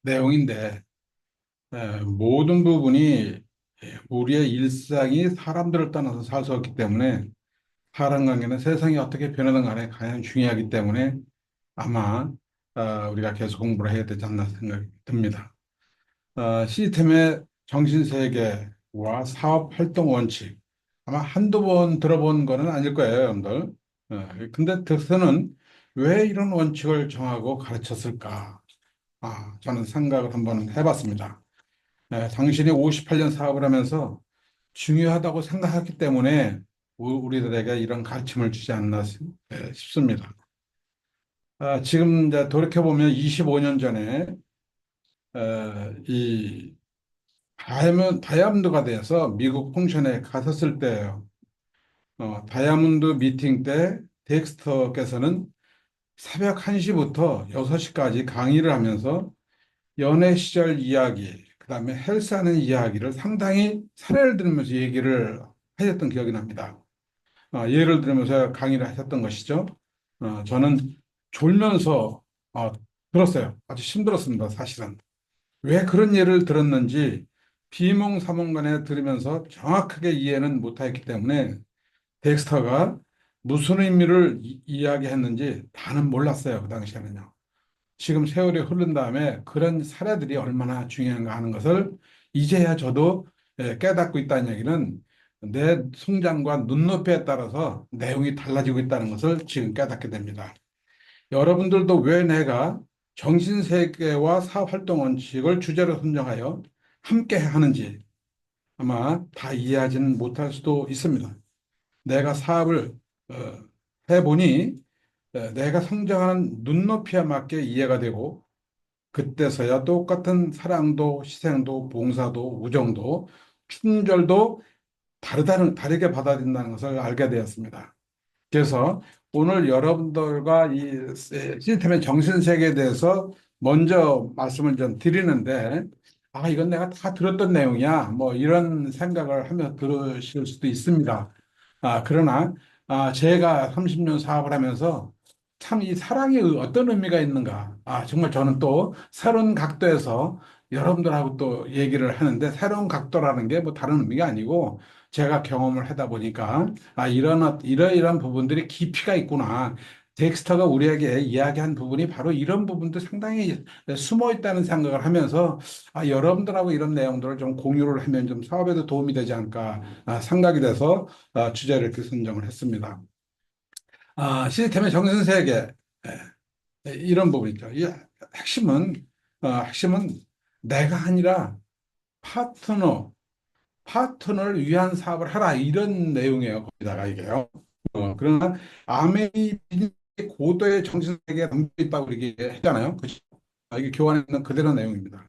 내용인데 모든 부분이 우리의 일상이 사람들을 떠나서 살 수 없기 때문에 사람 관계는 세상이 어떻게 변하든 간에 가장 중요하기 때문에 아마 우리가 계속 공부를 해야 되지 않나 생각이 듭니다. 시스템의 정신세계와 사업 활동 원칙 아마 한두 번 들어본 거는 아닐 거예요, 여러분들. 근데 득서는 왜 이런 원칙을 정하고 가르쳤을까? 저는 생각을 한번 해봤습니다. 당신이 58년 사업을 하면서 중요하다고 생각했기 때문에 우리들에게 이런 가르침을 주지 않나 싶습니다. 지금 이제 돌이켜보면 25년 전에 이 다이아몬드가 돼서 미국 펑션에 갔었을 때예요. 다이아몬드 미팅 때 덱스터께서는 새벽 1시부터 6시까지 강의를 하면서 연애 시절 이야기, 그다음에 헬스하는 이야기를 상당히 사례를 들으면서 얘기를 하셨던 기억이 납니다. 예를 들으면서 강의를 하셨던 것이죠. 저는 졸면서 들었어요. 아주 힘들었습니다, 사실은. 왜 그런 예를 들었는지 비몽사몽간에 들으면서 정확하게 이해는 못했기 때문에 덱스터가 무슨 의미를 이야기했는지 다는 몰랐어요, 그 당시에는요. 지금 세월이 흐른 다음에 그런 사례들이 얼마나 중요한가 하는 것을 이제야 저도 깨닫고 있다는 얘기는 내 성장과 눈높이에 따라서 내용이 달라지고 있다는 것을 지금 깨닫게 됩니다. 여러분들도 왜 내가 정신세계와 사업활동 원칙을 주제로 선정하여 함께 하는지 아마 다 이해하지는 못할 수도 있습니다. 내가 사업을 어, 해보니 내가 성장하는 눈높이에 맞게 이해가 되고 그때서야 똑같은 사랑도 희생도 봉사도 우정도 친절도 다르게 받아들인다는 것을 알게 되었습니다. 그래서 오늘 여러분들과 이 시스템의 정신세계에 대해서 먼저 말씀을 좀 드리는데, 이건 내가 다 들었던 내용이야. 뭐 이런 생각을 하며 들으실 수도 있습니다. 그러나 제가 30년 사업을 하면서 참 이 사랑이 어떤 의미가 있는가. 정말 저는 또 새로운 각도에서 여러분들하고 또 얘기를 하는데 새로운 각도라는 게 뭐 다른 의미가 아니고 제가 경험을 하다 보니까 이러이러한 부분들이 깊이가 있구나. 덱스터가 우리에게 이야기한 부분이 바로 이런 부분도 상당히 숨어 있다는 생각을 하면서 여러분들하고 이런 내용들을 좀 공유를 하면 좀 사업에도 도움이 되지 않을까 생각이 돼서 주제를 이렇게 선정을 했습니다. 시스템의 정신세계 이런 부분이죠. 이 핵심은 내가 아니라 파트너, 파트너를 위한 사업을 하라 이런 내용이에요. 거기다가 이게요. 그러나 아메이 고도의 정신세계에 담겨 있다고 이렇게 했잖아요. 그죠? 이게 교환에 있는 그대로 내용입니다.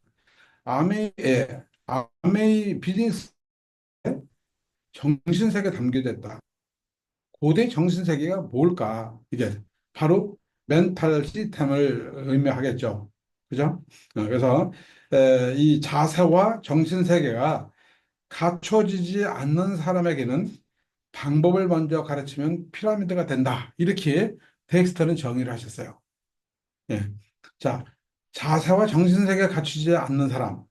아메이 비즈니스 정신세계에 담겨져 있다. 고대 정신세계가 뭘까? 이게 바로 멘탈 시스템을 의미하겠죠. 그죠? 그래서 이 자세와 정신세계가 갖춰지지 않는 사람에게는 방법을 먼저 가르치면 피라미드가 된다. 이렇게 덱스터는 정의를 하셨어요. 예. 자, 자세와 정신세계가 갖추지 않는 사람.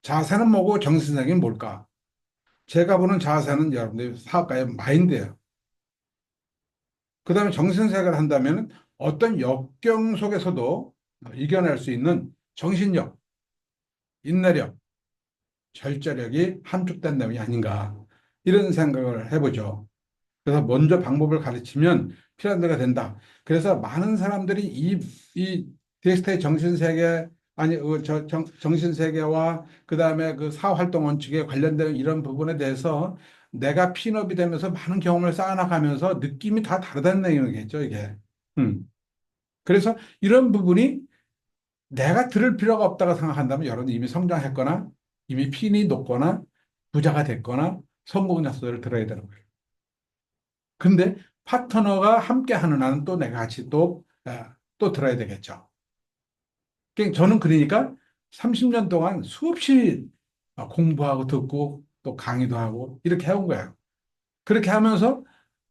자세는 뭐고 정신세계는 뭘까? 제가 보는 자세는 여러분들 사업가의 마인드예요. 그 다음에 정신세계를 한다면 어떤 역경 속에서도 이겨낼 수 있는 정신력, 인내력, 절제력이 함축된 내용이 아닌가. 이런 생각을 해보죠. 그래서 먼저 방법을 가르치면 피라미드가 된다. 그래서 많은 사람들이 이 덱스터의 정신세계, 아니, 정신세계와 그 다음에 그 사활동 원칙에 관련된 이런 부분에 대해서 내가 핀업이 되면서 많은 경험을 쌓아나가면서 느낌이 다 다르다는 내용이겠죠, 이게. 음. 그래서 이런 부분이 내가 들을 필요가 없다고 생각한다면 여러분 이미 성장했거나 이미 핀이 높거나 부자가 됐거나 성공 약소를 들어야 되는 거예요. 근데 파트너가 함께 하는 한은 또 내가 같이 또 들어야 되겠죠. 저는 그러니까 30년 동안 수없이 공부하고 듣고 또 강의도 하고 이렇게 해온 거예요. 그렇게 하면서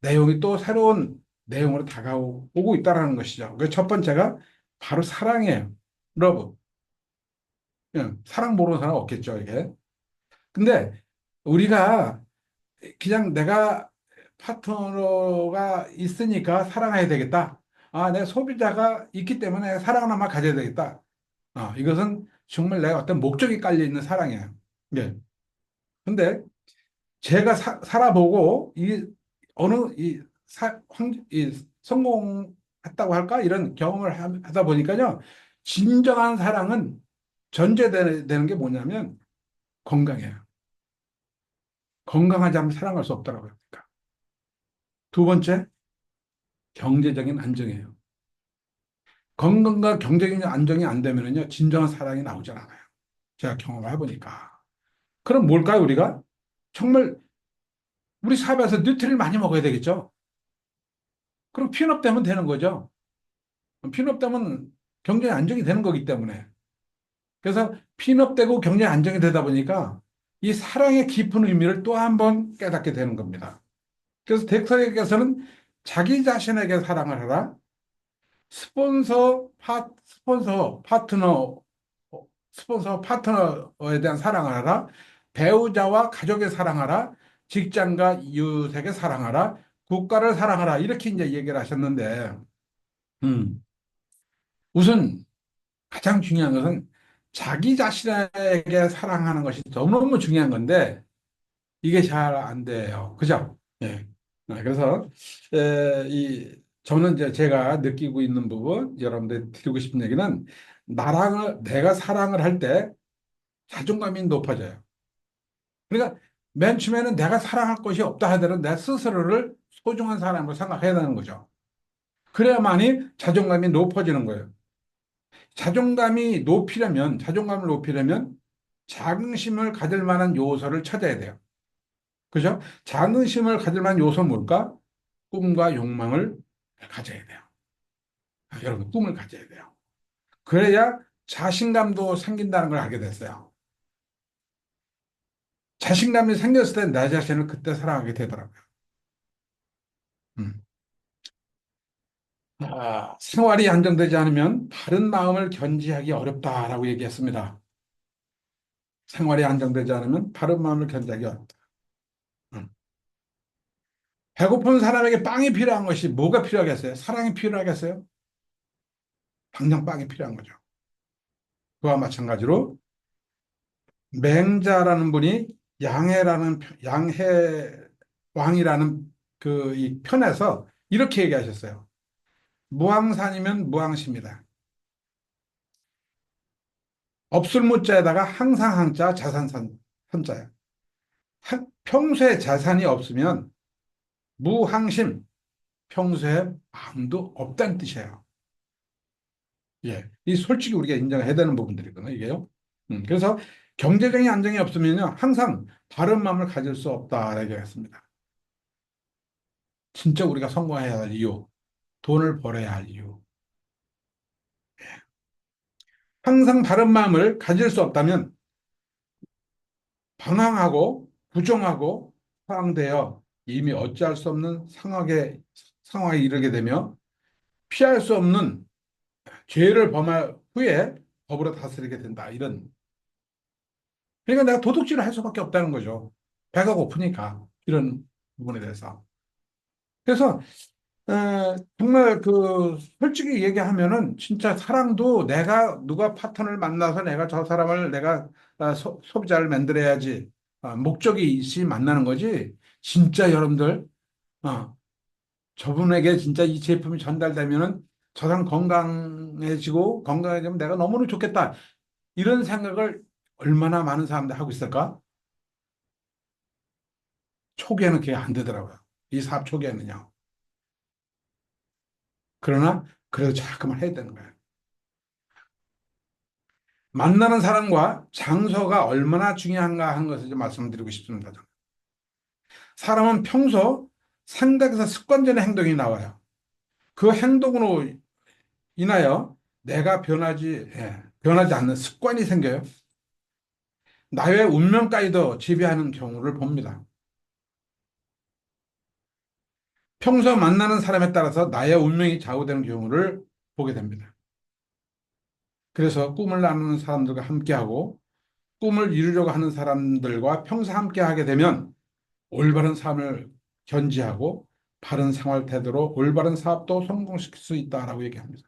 내용이 또 새로운 내용으로 다가오고 있다는 것이죠. 그 첫 번째가 바로 사랑이에요. 러브. 예, 사랑 모르는 사람 없겠죠, 이게. 근데 우리가 그냥 내가 파트너가 있으니까 사랑해야 되겠다. 아, 내 소비자가 있기 때문에 사랑을 아마 가져야 되겠다. 이것은 정말 내가 어떤 목적이 깔려 있는 사랑이에요. 예. 근데 제가 살아보고 어느 이 성공했다고 할까? 이런 경험을 하다 보니까요. 진정한 사랑은 전제되는 게 뭐냐면 건강이에요. 건강하지 않으면 사랑할 수 없다고 합니까? 두 번째, 경제적인 안정이에요. 건강과 경제적인 안정이 안 되면요, 진정한 사랑이 나오질 않아요. 제가 경험을 해보니까. 그럼 뭘까요, 우리가? 정말 우리 사회에서 뉴트리를 많이 먹어야 되겠죠? 그럼 피업되면 되는 거죠. 피업되면 경제 안정이 되는 거기 때문에. 그래서 피업되고 경제 안정이 되다 보니까 이 사랑의 깊은 의미를 또 한 번 깨닫게 되는 겁니다. 그래서 덱터에게서는 자기 자신에게 사랑을 하라. 스폰서 파트너에 대한 사랑을 하라. 배우자와 가족에 사랑하라. 직장과 이웃에게 사랑하라. 국가를 사랑하라. 이렇게 이제 얘기를 하셨는데, 음, 우선 가장 중요한 것은 자기 자신에게 사랑하는 것이 너무너무 중요한 건데, 이게 잘 안 돼요. 그죠? 예. 그래서, 저는 이제 제가 느끼고 있는 부분, 여러분들 드리고 싶은 얘기는, 내가 사랑을 할 때 자존감이 높아져요. 그러니까 맨 처음에는 내가 사랑할 것이 없다 하더라도 내 스스로를 소중한 사람으로 생각해야 되는 거죠. 그래야만이 자존감이 높아지는 거예요. 자존감을 높이려면 자긍심을 가질 만한 요소를 찾아야 돼요. 그죠? 자긍심을 가질 만한 요소는 뭘까? 꿈과 욕망을 가져야 돼요. 여러분, 꿈을 가져야 돼요. 그래야 자신감도 생긴다는 걸 알게 됐어요. 자신감이 생겼을 때 나 자신을 그때 사랑하게 되더라고요. 음. 생활이 안정되지 않으면 바른 마음을 견지하기 어렵다라고 얘기했습니다. 생활이 안정되지 않으면 바른 마음을 견지하기 어렵다. 음. 배고픈 사람에게 빵이 필요한 것이 뭐가 필요하겠어요? 사랑이 필요하겠어요? 당장 빵이 필요한 거죠. 그와 마찬가지로 맹자라는 분이 양해 왕이라는 그 이 편에서 이렇게 얘기하셨어요. 무항산이면 무항시입니다. 없을 무자에다가 항상 항자 산자예요. 평소에 자산이 없으면 무항심, 평소에 마음도 없다는 뜻이에요. 예. 이 솔직히 우리가 인정해야 되는 부분들이거든요, 이게요. 그래서 경제적인 안정이 없으면요, 항상 바른 마음을 가질 수 없다라고 했습니다. 진짜 우리가 성공해야 할 이유, 돈을 벌어야 할 이유. 항상 바른 마음을 가질 수 없다면 방황하고 부정하고 허황되어 이미 어찌할 수 없는 상황에 이르게 되며 피할 수 없는 죄를 범할 후에 법으로 다스리게 된다. 그러니까 내가 도둑질을 할 수밖에 없다는 거죠. 배가 고프니까 이런 부분에 대해서. 그래서 정말 그 솔직히 얘기하면은 진짜 사랑도 내가 누가 파트너를 만나서 내가 저 사람을 내가 소비자를 만들어야지 목적이 있이 만나는 거지. 진짜 여러분들 어, 저분에게 진짜 이 제품이 전달되면은 저 사람 건강해지고 건강해지면 내가 너무나 좋겠다. 이런 생각을 얼마나 많은 사람들이 하고 있을까? 초기에는 그게 안 되더라고요. 이 사업 초기에는요. 그러나 그래도 자꾸만 해야 되는 거예요. 만나는 사람과 장소가 얼마나 중요한가 하는 것을 좀 말씀드리고 싶습니다. 사람은 평소 생각에서 습관적인 행동이 나와요. 그 행동으로 인하여 내가 변하지 않는 습관이 생겨요. 나의 운명까지도 지배하는 경우를 봅니다. 평소 만나는 사람에 따라서 나의 운명이 좌우되는 경우를 보게 됩니다. 그래서 꿈을 나누는 사람들과 함께하고 꿈을 이루려고 하는 사람들과 평생 함께하게 되면 올바른 삶을 견지하고 바른 생활 태도로 올바른 사업도 성공시킬 수 있다라고 얘기합니다.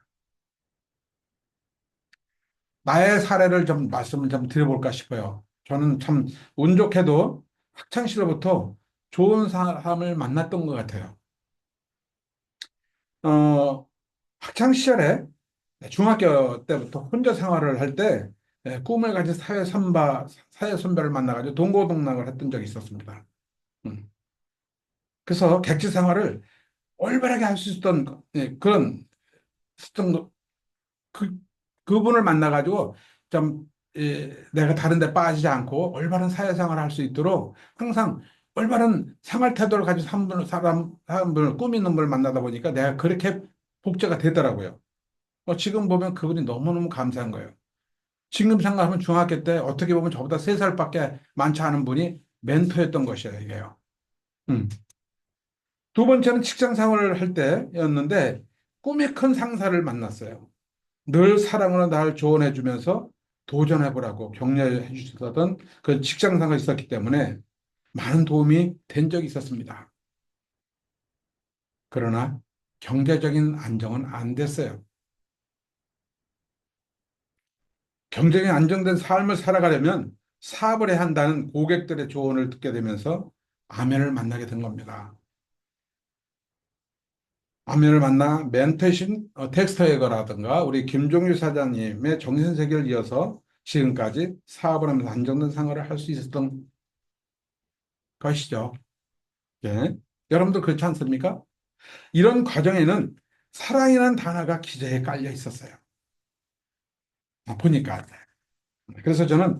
나의 사례를 좀 말씀을 좀 드려볼까 싶어요. 저는 참 운 좋게도 학창 시절부터 좋은 사람을 만났던 것 같아요. 어, 학창 시절에 중학교 때부터 혼자 생활을 할 때 꿈을 가진 사회 선배를 만나가지고 동고동락을 했던 적이 있었습니다. 음. 그래서 객지 생활을 올바르게 할 수 있었던 그런 했던 그 그분을 만나가지고 좀 내가 다른 데 빠지지 않고 올바른 사회생활을 할 수 있도록 항상 올바른 생활 태도를 가진 사람을 꾸미는 분을 만나다 보니까 내가 그렇게 복제가 되더라고요. 지금 보면 그분이 너무너무 감사한 거예요. 지금 생각하면 중학교 때 어떻게 보면 저보다 3살밖에 많지 않은 분이 멘토였던 것이에요, 이게요. 음. 두 번째는 직장 생활을 할 때였는데 꿈이 큰 상사를 만났어요. 늘 사랑으로 날 조언해 주면서 도전해보라고 격려해 주셨던 그 직장 상사가 있었기 때문에 많은 도움이 된 적이 있었습니다. 그러나 경제적인 안정은 안 됐어요. 경제적인 안정된 삶을 살아가려면 사업을 해야 한다는 고객들의 조언을 듣게 되면서 아멘을 만나게 된 겁니다. 아멘을 만나 멘토이신 텍스터 에거라든가 우리 김종유 사장님의 정신세계를 이어서 지금까지 사업을 하면서 안정된 생활을 할 수 있었던 것이죠. 예. 여러분도 그렇지 않습니까? 이런 과정에는 사랑이라는 단어가 기저에 깔려 있었어요. 보니까. 그래서 저는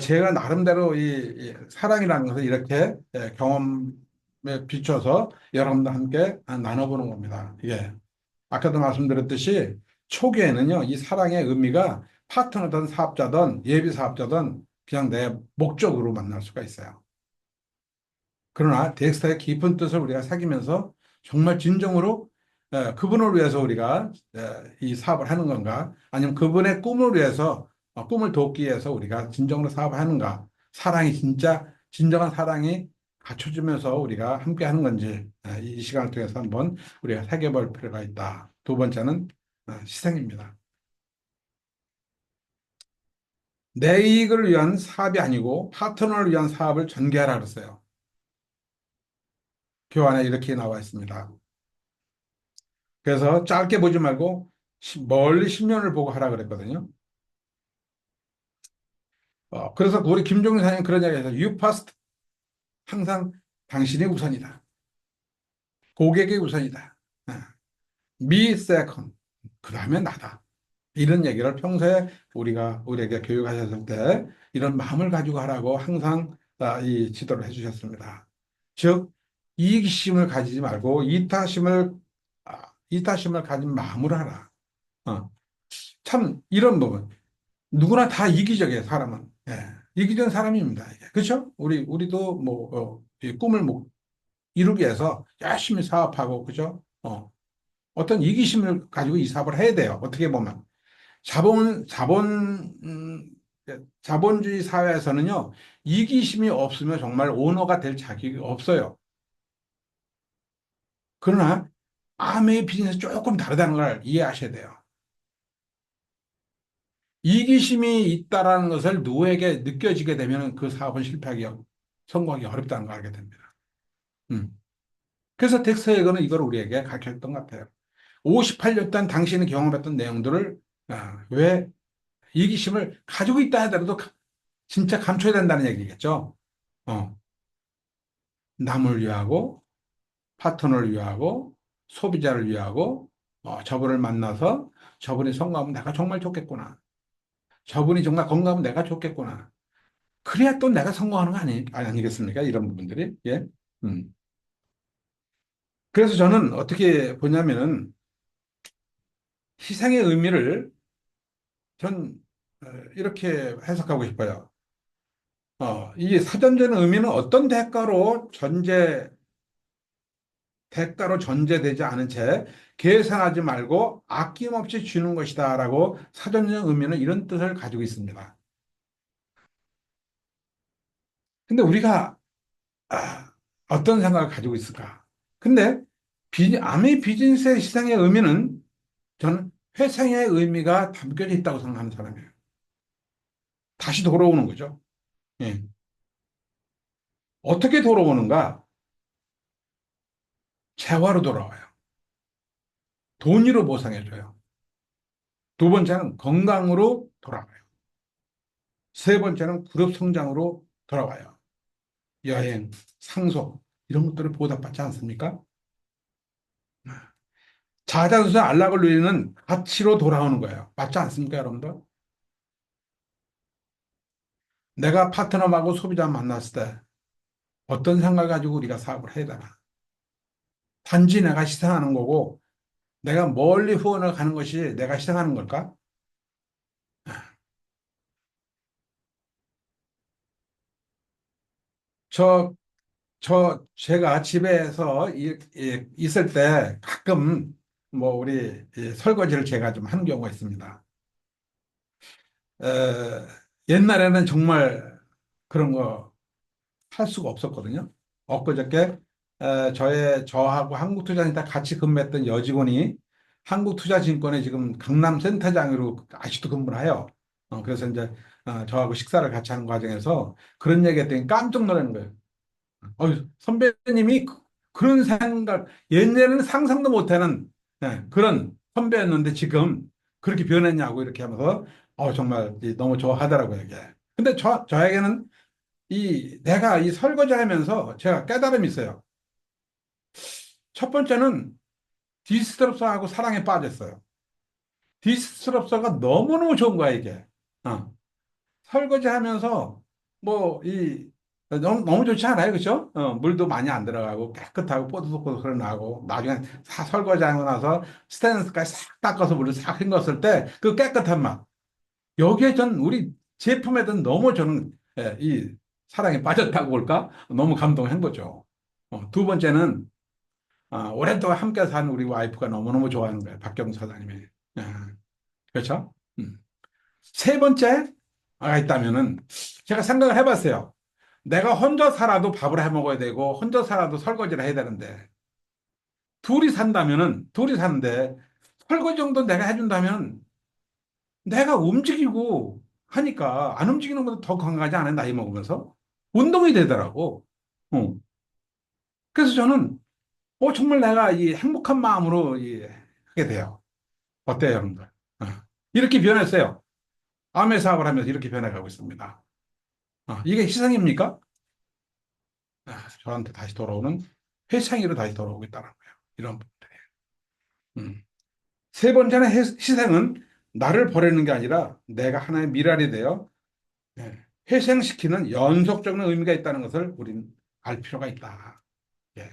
제가 나름대로 이 사랑이라는 것을 이렇게 경험에 비춰서 여러분과 함께 나눠보는 겁니다. 예. 아까도 말씀드렸듯이 초기에는요, 이 사랑의 의미가 파트너든 사업자든 예비 사업자든 그냥 내 목적으로 만날 수가 있어요. 그러나 덱스터의 깊은 뜻을 우리가 새기면서 정말 진정으로 그분을 위해서 우리가 이 사업을 하는 건가? 아니면 그분의 꿈을 위해서 꿈을 돕기 위해서 우리가 진정으로 사업을 하는가? 사랑이 진짜 진정한 사랑이 갖춰지면서 우리가 함께 하는 건지 이 시간을 통해서 한번 우리가 새겨볼 필요가 있다. 두 번째는 희생입니다. 내 이익을 위한 사업이 아니고 파트너를 위한 사업을 전개하라 그랬어요. 교환에 이렇게 나와 있습니다. 그래서 짧게 보지 말고 멀리 10년을 보고 하라 그랬거든요. 그래서 우리 김종인 사장님 그런 이야기해서 you first 항상 당신이 우선이다. 고객이 우선이다. 어, me second. 그 다음에 나다. 이런 얘기를 평소에 우리에게 교육하셨을 때 이런 마음을 가지고 하라고 항상 이 지도를 해주셨습니다. 즉 이기심을 가지지 말고 이타심을 가진 마음으로 하라. 어, 참 이런 부분. 누구나 다 이기적이에요, 사람은. 예. 이기적인 사람입니다. 그렇죠? 우리도 이 꿈을 이루기 위해서 열심히 사업하고, 그죠? 어떤 이기심을 가지고 이 사업을 해야 돼요. 어떻게 보면. 자본주의 사회에서는요, 이기심이 없으면 정말 오너가 될 자격이 없어요. 그러나, 암의 비즈니스 조금 다르다는 걸 이해하셔야 돼요. 이기심이 있다라는 것을 누구에게 느껴지게 되면 그 사업은 성공하기 어렵다는 걸 알게 됩니다. 음. 그래서 텍스 헤거는 이걸 우리에게 가르쳤던 것 같아요. 58년 동안 당신이 경험했던 내용들을 왜 이기심을 가지고 있다 하더라도 진짜 감춰야 된다는 얘기겠죠. 어, 남을 위하고 파트너를 위하고 소비자를 위하고 저분을 만나서 저분이 성공하면 내가 정말 좋겠구나. 저분이 정말 건강하면 내가 좋겠구나. 그래야 또 내가 성공하는 거 아니겠습니까? 이런 부분들이. 예. 음. 그래서 저는 어떻게 보냐면은 희생의 의미를 전 이렇게 해석하고 싶어요. 이 사전제는 의미는 어떤 대가로 대가로 전제되지 않은 채 계산하지 말고 아낌없이 주는 것이다라고 사전적 의미는 이런 뜻을 가지고 있습니다. 근데 우리가 어떤 생각을 가지고 있을까? 근데 암의 비즈니스의 시장의 의미는 저는 회생의 의미가 담겨져 있다고 생각하는 사람이에요. 다시 돌아오는 거죠. 예. 어떻게 돌아오는가? 재화로 돌아와요. 돈으로 보상해줘요. 두 번째는 건강으로 돌아와요. 세 번째는 그룹 성장으로 돌아와요. 여행, 상속, 이런 것들을 보답받지 않습니까? 자자수자 안락을 누리는 가치로 돌아오는 거예요. 맞지 않습니까, 여러분들? 내가 파트너하고 소비자 만났을 때 어떤 생각을 가지고 우리가 사업을 해야 되나? 단지 내가 시장하는 거고 내가 멀리 후원을 가는 것이 내가 시장하는 걸까? 저, 제가 집에서 있을 때 가끔 뭐 우리 이 설거지를 제가 좀 하는 경우가 있습니다. 에, 옛날에는 정말 그런 거 할 수가 없었거든요. 엊그저께 저하고 한국투자증권 같이 근무했던 여직원이 한국투자증권에 지금 강남센터장으로 아직도 근무를 해요. 그래서 이제 저하고 식사를 같이 하는 과정에서 그런 얘기했더니 깜짝 놀라는 거예요. 선배님이 그런 생각, 옛날에는 상상도 못하는 그런 선배였는데 지금 그렇게 변했냐고 이렇게 하면서 정말 너무 좋아하더라고요, 이게. 근데 저에게는 내가 이 설거지 하면서 제가 깨달음이 있어요. 첫 번째는 디스트럽서하고 사랑에 빠졌어요. 디스트럽서가 너무너무 좋은 거야, 이게. 어. 설거지 하면서 뭐 너무 좋지 않아요, 그죠? 물도 많이 안 들어가고 깨끗하고 뽀드득뽀드득 나고 나중에 설거지하고 나서 스테인리스까지 싹 닦아서 물을 싹 헹궜을 때 그 깨끗한 맛. 여기에 전 우리 제품에 든 너무 저는 이 사랑에 빠졌다고 볼까? 너무 감동한 거죠. 두 번째는 오랫동안 함께 산 우리 와이프가 너무너무 좋아하는 거예요. 박경수 사장님이. 예, 그렇죠? 세 번째가 있다면은 제가 생각을 해봤어요. 내가 혼자 살아도 밥을 해 먹어야 되고 혼자 살아도 설거지를 해야 되는데 둘이 사는데 설거지 정도 내가 해준다면 내가 움직이고 하니까 안 움직이는 것도 더 건강하지 않아요? 나이 먹으면서 운동이 되더라고. 어. 그래서 저는 정말 내가 이 행복한 마음으로 하게 돼요. 어때요, 여러분들? 어. 이렇게 변했어요. 암의 사업을 하면서 이렇게 변해가고 있습니다. 이게 희생입니까? 저한테 다시 돌아오는 회창이로 다시 돌아오고 있다는 거예요. 이런 분들이. 음. 세 번째는 희생은 나를 버리는 게 아니라 내가 하나의 미랄이 되어 예, 회생시키는 연속적인 의미가 있다는 것을 우리는 알 필요가 있다. 예.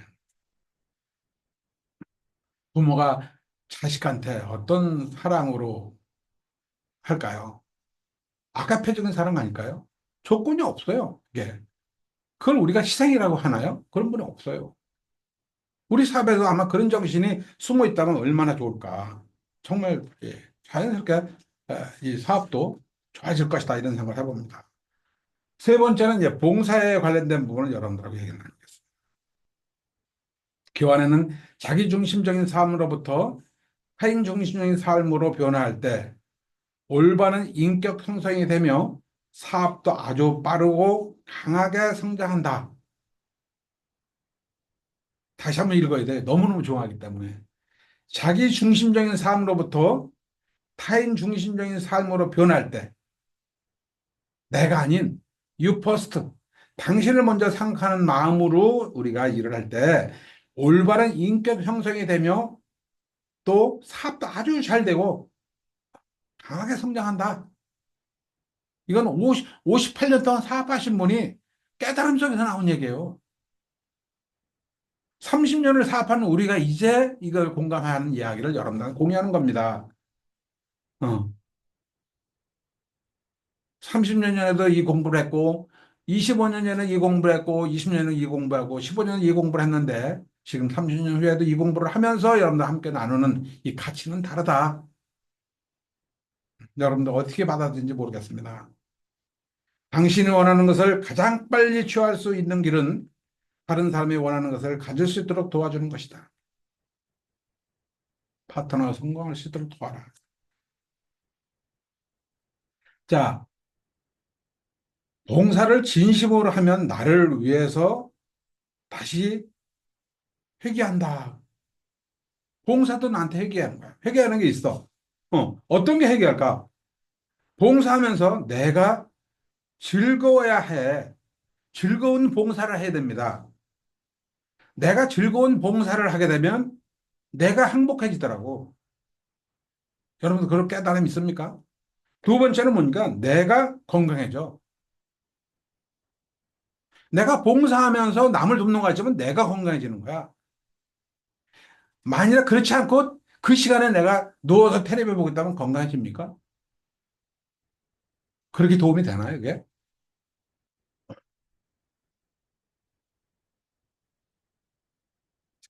부모가 자식한테 어떤 사랑으로 할까요? 아가페적인 사랑 아닐까요? 조건이 없어요. 예. 그걸 우리가 희생이라고 하나요? 그런 분이 없어요. 우리 사회에도 아마 그런 정신이 숨어 있다면 얼마나 좋을까. 정말 자연스럽게 이 사업도 좋아질 것이다 이런 생각을 해봅니다. 세 번째는 이제 봉사에 관련된 부분을 여러분들하고 얘기를 나누겠습니다. 교환에는 자기중심적인 삶으로부터 타인중심적인 삶으로 변화할 때 올바른 인격 형성이 되며 사업도 아주 빠르고 강하게 성장한다. 다시 한번 읽어야 돼. 너무너무 좋아하기 때문에. 자기중심적인 삶으로부터 타인 중심적인 삶으로 변할 때 내가 아닌 you first 당신을 먼저 생각하는 마음으로 우리가 일을 할 때 올바른 인격 형성이 되며 또 사업도 아주 잘 되고 강하게 성장한다. 이건 58년 동안 사업하신 분이 깨달음 속에서 나온 얘기예요. 30년을 사업하는 우리가 이제 이걸 공감하는 이야기를 여러분들과 공유하는 겁니다. 어. 30년 전에도 이 공부를 했고, 25년 전에 이 공부를 했고, 20년은 이 공부하고, 15년은 이 공부를 했는데, 지금 30년 후에도 이 공부를 하면서 여러분들 함께 나누는 이 가치는 다르다. 여러분들 어떻게 받아들인지 모르겠습니다. 당신이 원하는 것을 가장 빨리 취할 수 있는 길은 다른 사람이 원하는 것을 가질 수 있도록 도와주는 것이다. 파트너가 성공할 수 있도록 도와라. 자, 봉사를 진심으로 하면 나를 위해서 다시 회개한다. 봉사도 나한테 회개하는 거야. 회개하는 게 있어. 어떤 게 회개할까? 봉사하면서 내가 즐거워야 해. 즐거운 봉사를 해야 됩니다. 내가 즐거운 봉사를 하게 되면 내가 행복해지더라고. 여러분들 그런 깨달음 있습니까? 두 번째는 뭐니까 내가 건강해져. 내가 봉사하면서 남을 돕는 거 같지만 내가 건강해지는 거야. 만약 그렇지 않고 그 시간에 내가 누워서 텔레비 보고 있다면 건강해집니까? 그렇게 도움이 되나요, 이게?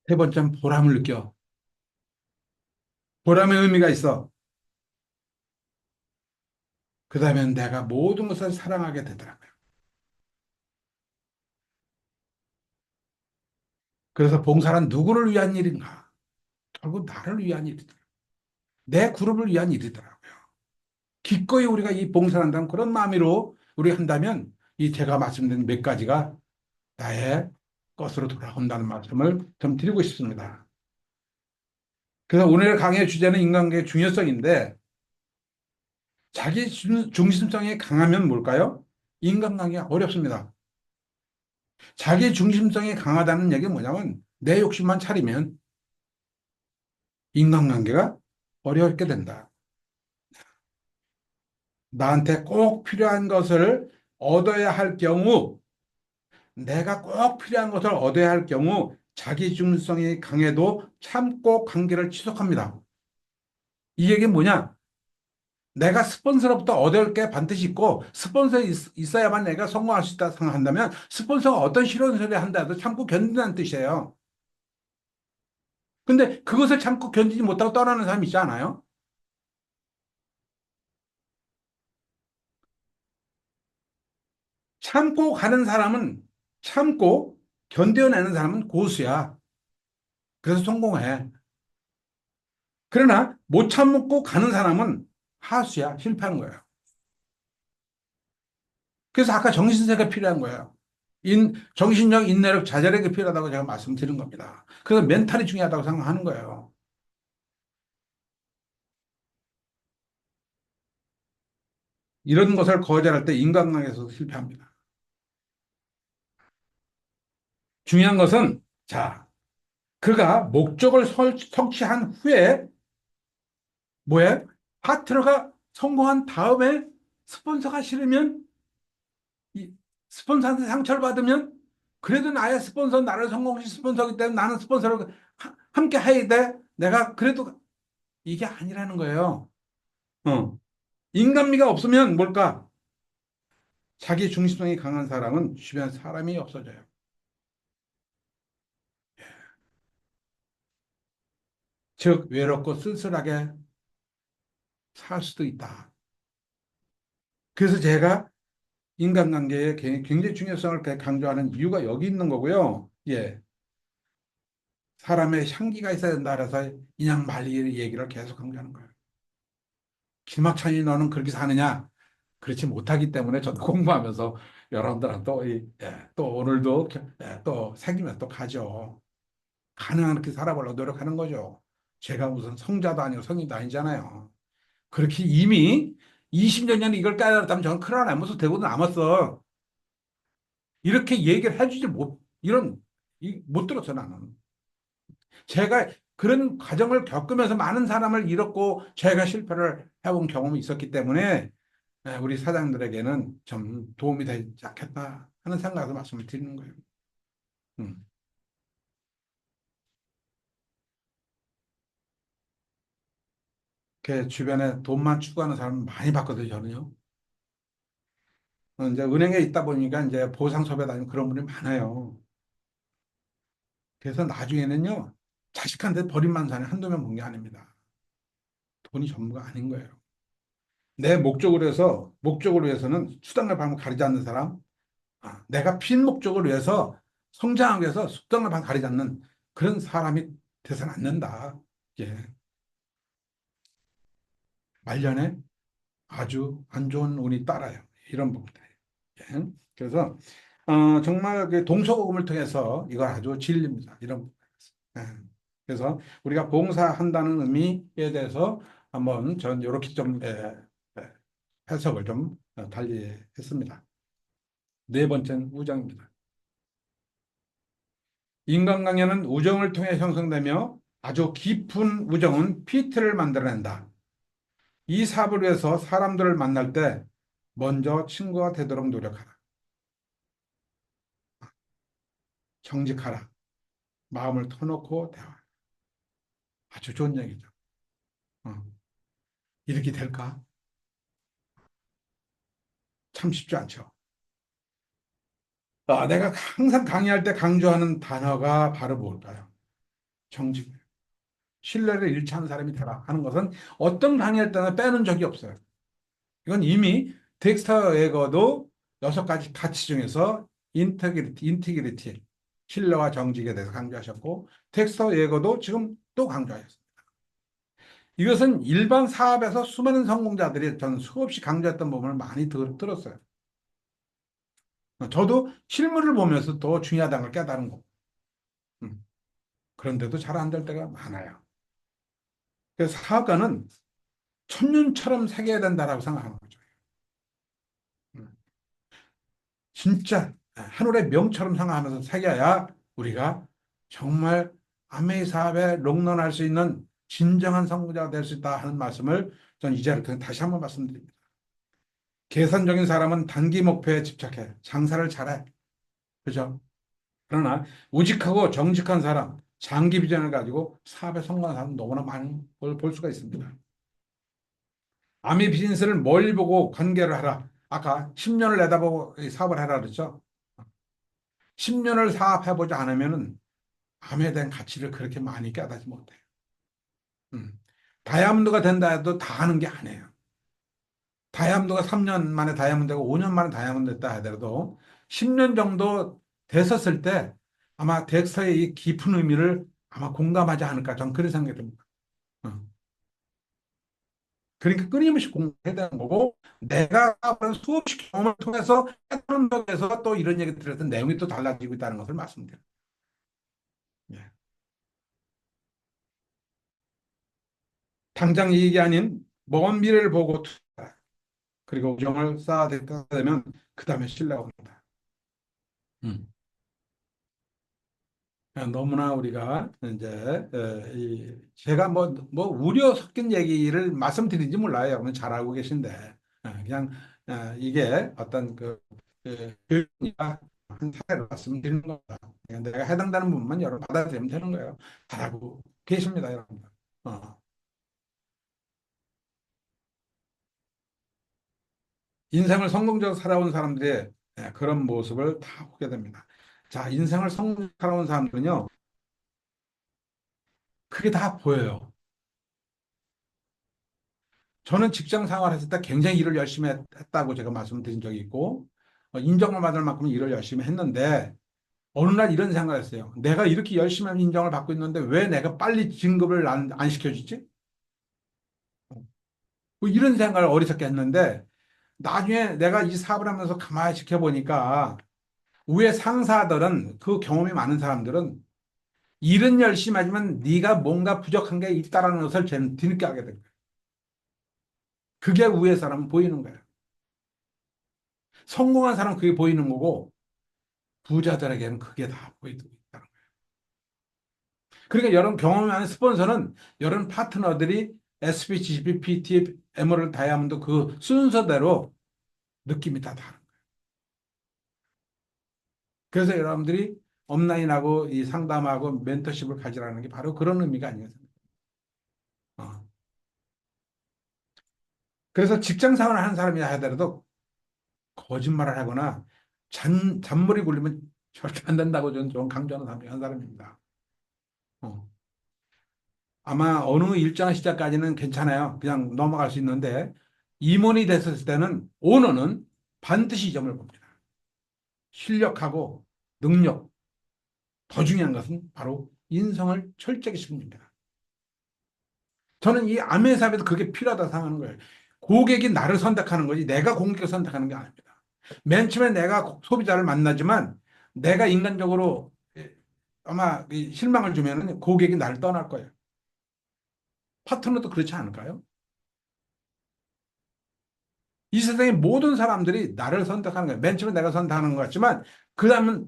세 번째는 보람을 느껴. 보람의 의미가 있어. 그 다음에 내가 모든 것을 사랑하게 되더라고요. 그래서 봉사란 누구를 위한 일인가? 결국 나를 위한 일이다. 내 그룹을 위한 일이더라고요. 기꺼이 우리가 이 봉사를 한다는 그런 마음으로 우리 한다면 이 제가 말씀드린 몇 가지가 나의 것으로 돌아온다는 말씀을 좀 드리고 싶습니다. 그래서 오늘 강의 주제는 인간관계의 중요성인데 자기 중심성이 강하면 뭘까요? 인간관계가 어렵습니다. 자기 중심성이 강하다는 얘기는 뭐냐면 내 욕심만 차리면 인간관계가 어렵게 된다. 나한테 꼭 필요한 것을 얻어야 할 경우, 내가 꼭 필요한 것을 얻어야 할 경우 자기 중심성이 강해도 참고 관계를 지속합니다. 이 얘기는 뭐냐? 내가 스폰서로부터 얻을 게 반드시 있고 스폰서 있어야만 내가 성공할 수 있다 생각한다면 스폰서가 어떤 싫은 소리 한다 해도 참고 견딘다는 뜻이에요. 근데 그것을 참고 견디지 못하고 떠나는 사람이 있지 않아요? 참고 가는 사람은 참고 견뎌내는 사람은 고수야. 그래서 성공해. 그러나 못 참고 가는 사람은 하수야. 실패하는 거예요. 그래서 아까 정신세가 필요한 거예요. 정신력, 인내력, 자제력이 필요하다고 제가 말씀드린 겁니다. 그래서 멘탈이 중요하다고 생각하는 거예요. 이런 것을 거절할 때 인간관계에서 실패합니다. 중요한 것은, 자, 그가 목적을 성취한 후에, 뭐에? 파트너가 성공한 다음에 스폰서가 싫으면, 이 스폰서한테 상처를 받으면, 그래도 나의 스폰서, 나를 성공시킨 스폰서기 때문에 나는 스폰서를 함께 해야 돼. 내가 그래도 이게 아니라는 거예요. 어. 인간미가 없으면 뭘까? 자기 중심성이 강한 사람은 주변 사람이 없어져요. 즉, 외롭고 쓸쓸하게 살 수도 있다. 그래서 제가 인간관계의 굉장히 중요성을 강조하는 이유가 여기 있는 거고요. 예. 사람의 향기가 있어야 된다. 그래서 인양 말리 얘기를 계속 강조하는 거예요. 김학찬이 너는 그렇게 사느냐? 그렇지 못하기 때문에 저도 공부하면서 여러분들한테 또, 또 오늘도 또 생기면 또 가죠. 가능한 그렇게 살아보려고 노력하는 거죠. 제가 무슨 성자도 아니고 성인도 아니잖아요. 그렇게 이미 20년 전에 이걸 깨달았다면 저는 큰일 나면서 대고 남았어. 이렇게 얘기를 해주지 못, 못 들었어, 나는. 제가 그런 과정을 겪으면서 많은 사람을 잃었고, 제가 실패를 해본 경험이 있었기 때문에, 우리 사장들에게는 좀 도움이 되지 않겠다 하는 생각에서 말씀을 드리는 거예요. 음. 그 주변에 돈만 추구하는 사람 많이 봤거든요, 저는요. 이제 은행에 있다 보니까 이제 보상 섭외 다니는 그런 분이 많아요. 그래서 나중에는요, 자식한테 버림만 사는 한두 명 본 게 아닙니다. 돈이 전부가 아닌 거예요. 내 목적을 위해서는 수단과 방법을 가리지 않는 사람, 내가 핀 목적을 위해서 성장하기 위해서 수단과 방법을 가리지 않는 그런 사람이 돼서는 안 된다. 예. 말년에 아주 안 좋은 운이 따라요. 이런 부분들이에요. 예. 그래서 정말 그 동서고금을 통해서 이걸 아주 진리입니다. 이런 부분. 예. 그래서 우리가 봉사한다는 의미에 대해서 한번 전 이렇게 좀 예, 해석을 좀 달리 했습니다. 네 번째는 우정입니다. 인간관계는 우정을 통해 형성되며 아주 깊은 우정은 피트를 만들어낸다. 이 사업을 위해서 사람들을 만날 때 먼저 친구가 되도록 노력하라. 정직하라. 마음을 터놓고 대화하라. 아주 좋은 얘기죠. 어, 이렇게 될까? 참 쉽지 않죠. 내가 항상 강의할 때 강조하는 단어가 바로 뭘까요? 정직. 신뢰를 잃지 않은 사람이 되라 하는 것은 어떤 강의할 때나 빼는 적이 없어요. 이건 이미 덱스터 웨거도 여섯 가지 가치 중에서 인티그리티, 신뢰와 정직에 대해서 강조하셨고, 덱스터 웨거도 지금 또 강조하셨습니다. 이것은 일반 사업에서 수많은 성공자들이 저는 수없이 강조했던 부분을 많이 들었어요. 저도 실물을 보면서 더 중요하다는 걸 깨달은 거고, 음, 그런데도 잘 안 될 때가 많아요. 그래서 사업가는 천년처럼 새겨야 된다라고 생각하는 거죠. 음, 진짜 하늘의 명처럼 생각하면서 새겨야 우리가 정말 아메이 사업에 롱런할 수 있는 진정한 성공자가 될 수 있다 하는 말씀을 저는 이 자리를 통해 다시 한번 말씀드립니다. 계산적인 사람은 단기 목표에 집착해 장사를 잘해. 그죠? 그러나 우직하고 정직한 사람, 장기 비전을 가지고 사업에 성공한 사람 너무나 많이 볼 수가 있습니다. 아미 비즈니스를 멀리 보고 관계를 하라. 아까 10년을 내다보고 사업을 하라 그랬죠? 10년을 사업해보지 않으면은 암에 대한 가치를 그렇게 많이 깨닫지 못해요. 음. 다이아몬드가 된다 해도 다 하는 게 아니에요. 다이아몬드가 3년 만에 다이아몬드고 5년 만에 다이아몬드 됐다 하더라도 10년 정도 됐었을 때 아마 덱스터의 이 깊은 의미를 아마 공감하지 않을까 저는 그런 생각이 듭니다. 어. 그러니까 끊임없이 공부해야 되는 거고 내가 그런 수없이 경험을 통해서 해보는 쪽에서 또 이런 얘기 들었던 내용이 또 달라지고 있다는 것을 말씀드려요. 예. 당장 이익이 아닌 먼 미래를 보고 투자 그리고 우정을 쌓아야 되면 그 다음에 신뢰가 옵니다. 음. 너무나 우리가 이제 제가 뭐 우려 섞인 얘기를 말씀드린지 몰라요. 여러분 잘 알고 계신데 그냥 이게 어떤 교육이나 한 사례를 말씀드리는 겁니다. 그냥 내가 해당되는 부분만 여러분 받아들이면 되는 거예요. 잘 알고 계십니다, 여러분. 어. 인생을 성공적으로 살아온 사람들의 그런 모습을 다 보게 됩니다. 자, 인생을 성공적으로 살아온 사람들은요, 그게 다 보여요. 저는 직장 생활했을 때 굉장히 일을 열심히 했다고 제가 말씀드린 적이 있고, 인정을 받을 만큼 일을 열심히 했는데, 어느 날 이런 생각을 했어요. 내가 이렇게 열심히 인정을 받고 있는데 왜 내가 빨리 진급을 안 시켜주지? 뭐 이런 생각을 어리석게 했는데, 나중에 내가 이 사업을 하면서 가만히 지켜보니까, 위에 상사들은 그 경험이 많은 사람들은 일은 열심히 하지만 네가 뭔가 부족한 게 있다라는 것을 뒤늦게 하게 된 거예요. 그게 위에 사람은 보이는 거예요. 성공한 사람은 그게 보이는 거고 부자들에게는 그게 다 보이고 있다는 거예요. 그러니까 여러분 경험이 많은 스폰서는 여러분 파트너들이 SPGP, PT, 에메랄드, 다이아몬드 그 순서대로 느낌이 다 다른 거예요. 그래서 여러분들이 업라인하고 이 상담하고 멘토십을 가지라는 게 바로 그런 의미가 아니겠습니까? 어. 그래서 직장 생활을 하는 사람이 하더라도 거짓말을 하거나 잔머리 굴리면 절대 안 된다고 저는 좀 강조하는 사람 중 한 사람입니다. 어. 아마 어느 일정 시점까지는 괜찮아요. 그냥 넘어갈 수 있는데 임원이 됐을 때는 오너는 반드시 이 점을 봅니다. 실력하고 능력, 더 중요한 것은 바로 인성을 철저히 심습니다. 저는 이 아메사업에도 그게 필요하다고 생각하는 거예요. 고객이 나를 선택하는 거지 내가 고객을 선택하는 게 아닙니다. 맨 처음에 내가 소비자를 만나지만 내가 인간적으로 아마 실망을 주면 고객이 나를 떠날 거예요. 파트너도 그렇지 않을까요? 이 세상의 모든 사람들이 나를 선택하는 거예요. 맨 처음에 내가 선택하는 것 같지만 그 다음은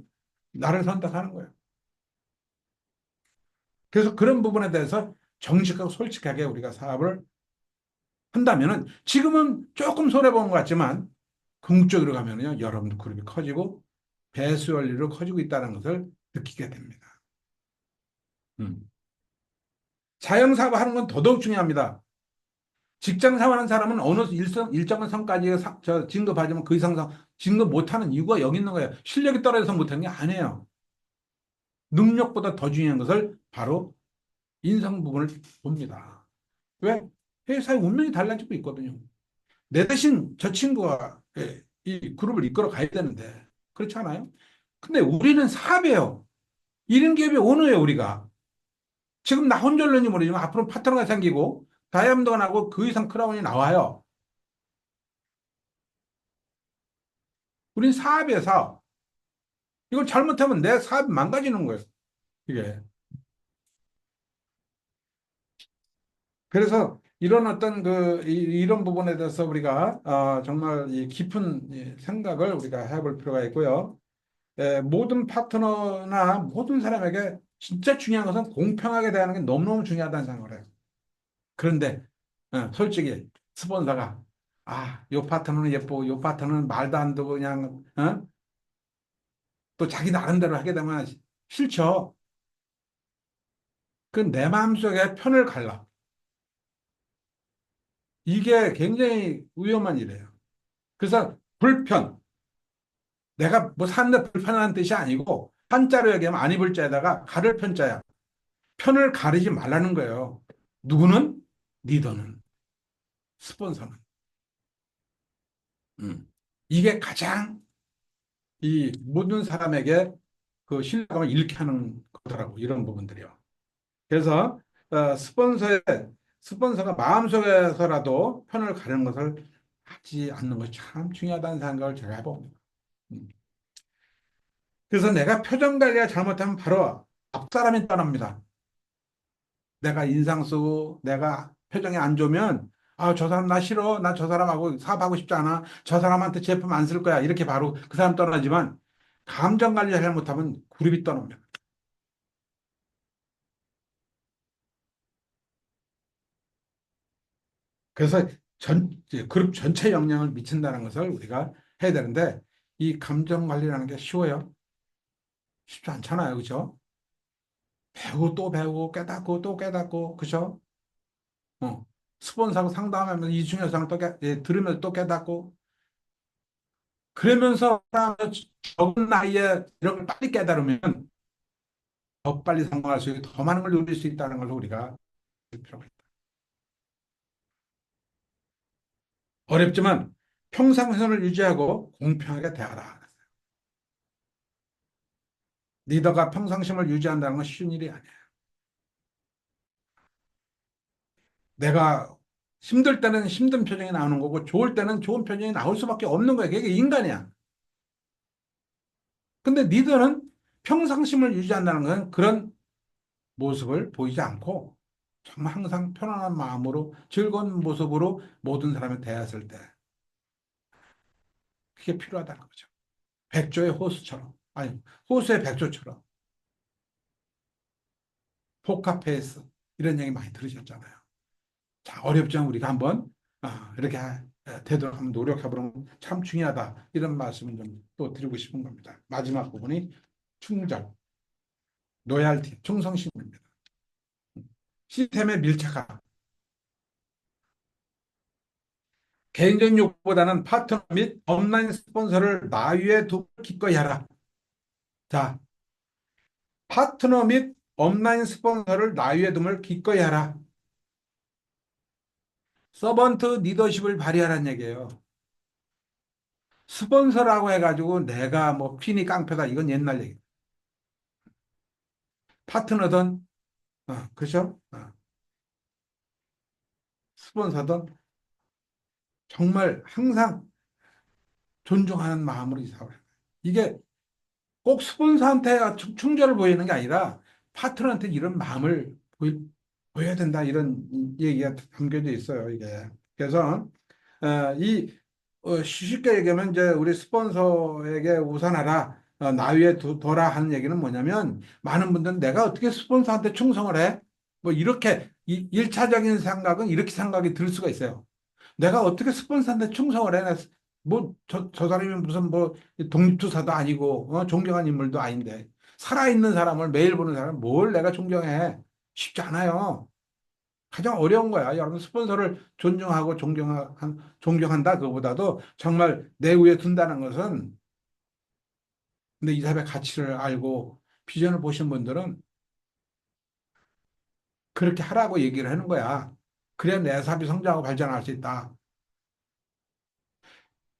나를 선택하는 거예요. 그래서 그런 부분에 대해서 정직하고 솔직하게 우리가 사업을 한다면은 지금은 조금 손해보는 것 같지만 궁극적으로 가면은요, 여러분들 그룹이 커지고 배수 원리로 커지고 있다는 것을 느끼게 됩니다. 음. 자영사업 하는 건 더더욱 중요합니다. 직장 생활하는 사람은 어느 일정한 선까지 진급하지만 그 이상 진급 못하는 이유가 여기 있는 거예요. 실력이 떨어져서 못하는 게 아니에요. 능력보다 더 중요한 것을 바로 인성 부분을 봅니다. 왜? 회사의 운명이 달라지고 있거든요. 내 대신 저 친구가 이 그룹을 이끌어 가야 되는데 그렇지 않아요? 근데 우리는 사업이에요. 1인 기업의 오너예요, 우리가. 지금 나 혼자인지 모르지만 앞으로 파트너가 생기고 다이아몬드가 나고 그 이상 크라운이 나와요. 우린 사업이에요, 사업. 이걸 잘못하면 내 사업이 망가지는 거예요, 이게. 그래서 이런 어떤 이런 부분에 대해서 우리가 정말 이 깊은 이 생각을 우리가 해볼 필요가 있고요. 모든 파트너나 모든 사람에게 진짜 중요한 것은 공평하게 대하는 게 너무너무 중요하다는 생각을 해요. 그런데 솔직히 스폰서가 요 파트너는 예쁘고 요 파트너는 말도 안 듣고 그냥 또 자기 나름대로 하게 되면 싫죠. 그 내 마음속에 편을 갈라. 이게 굉장히 위험한 일이에요. 그래서 불편, 내가 뭐 사는데 불편한 뜻이 아니고 한자로 얘기하면 안 입을 자에다가 가를 편자야. 편을 가리지 말라는 거예요. 누구는? 리더는, 스폰서는. 음. 이게 가장 이 모든 사람에게 그 신뢰감을 잃게 하는 거더라고, 이런 부분들이요. 그래서 스폰서가 마음속에서라도 편을 가르는 것을 하지 않는 것이 참 중요하다는 생각을 제가 해봅니다. 음. 그래서 내가 표정 관리가 잘못하면 바로 앞사람이 떠납니다. 내가 인상 쓰고 내가 표정이 안 좋으면 저 사람 나 싫어. 나 저 사람하고 사업하고 싶지 않아. 저 사람한테 제품 안 쓸 거야. 이렇게 바로 그 사람 떠나지만 감정 관리 잘못하면 그룹이 떠납니다. 그래서 이제 그룹 전체 영향을 미친다는 것을 우리가 해야 되는데 이 감정 관리라는 게 쉬워요? 쉽지 않잖아요. 그죠? 배우고 또 배우고 깨닫고 또 깨닫고 그죠? 어. 스폰서하고 상담하면서 이중요상을 들으면서 또 깨닫고 그러면서 적은 나이에 이런 걸 빨리 깨달으면 더 빨리 성공할 수 있고 더 많은 걸 누릴 수 있다는 걸 우리가 알 필요가 있다. 어렵지만 평상선을 유지하고 공평하게 대하라. 리더가 평상심을 유지한다는 건 쉬운 일이 아니야. 내가 힘들 때는 힘든 표정이 나오는 거고 좋을 때는 좋은 표정이 나올 수밖에 없는 거야. 그게 인간이야. 근데 리더는 평상심을 유지한다는 건 그런 모습을 보이지 않고 정말 항상 편안한 마음으로 즐거운 모습으로 모든 사람을 대했을 때 그게 필요하다는 거죠. 백조의 호수처럼 아니 호수의 백조처럼 포카페이스 이런 얘기 많이 들으셨잖아요. 자, 어렵지만 우리가 한번 이렇게 되도록 한번 노력해보는 건 참 중요하다. 이런 말씀을 좀 또 드리고 싶은 겁니다. 마지막 부분이 충절, 로얄티, 충성심입니다. 시스템에 밀착하라. 개인적인 욕보다는 파트너 및 온라인 스폰서를 나 위에 두고 기꺼이 하라. 자, 파트너 및 업라인 스폰서를 나위에 둠을 기꺼이 하라. 서번트 리더십을 발휘하라는 얘기예요. 스폰서라고 해가지고 내가 뭐 핀이 깡패다. 이건 옛날 얘기. 파트너든, 그죠? 스폰서든 정말 항상 존중하는 마음으로 이 사업을 해요. 이게 꼭 스폰서한테 충절을 보이는 게 아니라 파트너한테 이런 마음을 보여야 된다. 이런 얘기가 담겨져 있어요, 이게. 그래서, 이, 쉽게 얘기하면 이제 우리 스폰서에게 우선하라, 나위에 둬라 하는 얘기는 뭐냐면 많은 분들은 내가 어떻게 스폰서한테 충성을 해? 뭐 이렇게, 일차적인 생각은 이렇게 생각이 들 수가 있어요. 내가 어떻게 스폰서한테 충성을 해? 뭐, 저 사람이 무슨 뭐, 독립투사도 아니고, 존경한 인물도 아닌데, 살아있는 사람을 매일 보는 사람 뭘 내가 존경해? 쉽지 않아요. 가장 어려운 거야. 여러분, 스폰서를 존중하고 존경한다. 그거보다도 정말 내 위에 둔다는 것은 근데 이 사람의 가치를 알고 비전을 보신 분들은 그렇게 하라고 얘기를 하는 거야. 그래야 내 사업이 성장하고 발전할 수 있다.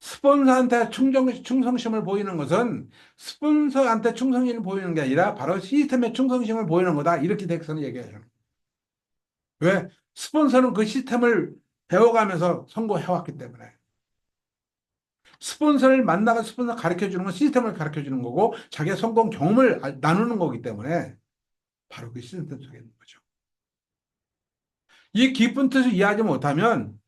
스폰서한테 충성심을 보이는 것은 스폰서한테 충성심을 보이는 게 아니라 바로 시스템에 충성심을 보이는 거다. 이렇게 덱슨은 얘기해요. 왜? 스폰서는 그 시스템을 배워가면서 성공해왔기 때문에. 스폰서를 만나가 스폰서 가르쳐 주는 건 시스템을 가르쳐 주는 거고 자기의 성공 경험을 나누는 거기 때문에 바로 그 시스템 속에 있는 거죠. 이 깊은 뜻을 이해하지 못하면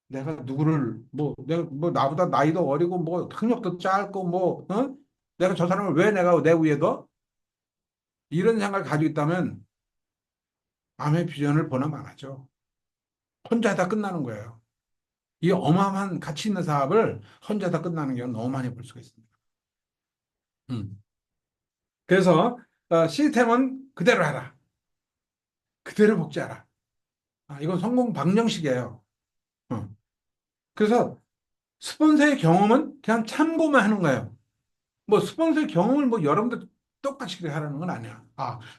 내가 누구를 뭐 내가 뭐 나보다 나이도 어리고 뭐 학력도 짧고 뭐 내가 저 사람을 왜 내가 내 위에 둬? 이런 생각을 가지고 있다면 암의 비전을 보나 마나죠. 혼자 다 끝나는 거예요. 이 어마어마한 가치 있는 사업을 혼자 다 끝나는 경우 너무 많이 볼 수가 있습니다. 음. 그래서 시스템은 그대로 하라. 그대로 복제하라. 이건 성공 방정식이에요. 어. 그래서 스폰서의 경험은 그냥 참고만 하는 거예요. 뭐 스폰서의 경험을 뭐 여러분들 똑같이 그렇게 하라는 건 아니야.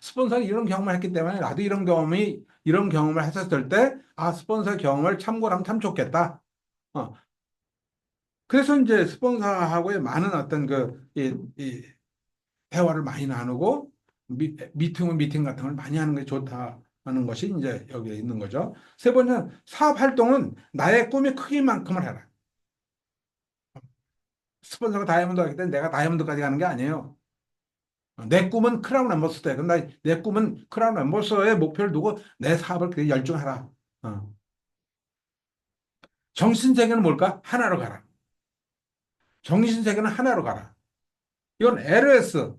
스폰서는 이런 경험을 했기 때문에 나도 이런 경험을 했었을 때, 스폰서의 경험을 참고를 하면 참 좋겠다. 어. 그래서 이제 스폰서하고의 많은 어떤 이 대화를 많이 나누고, 미팅은 미팅 같은 걸 많이 하는 게 좋다는 것이 이제 여기에 있는 거죠. 세 번째는 사업 활동은 나의 꿈의 크기만큼을 해라. 스폰서가 다이아몬드 하기 때문에 내가 다이아몬드까지 가는 게 아니에요. 내 꿈은 크라운 엠버서더야. 근데 내 꿈은 크라운 엠버서더의 목표를 두고 내 사업을 그렇게 열중하라. 어. 정신세계는 뭘까? 하나로 가라. 정신세계는 하나로 가라. 이건 LS,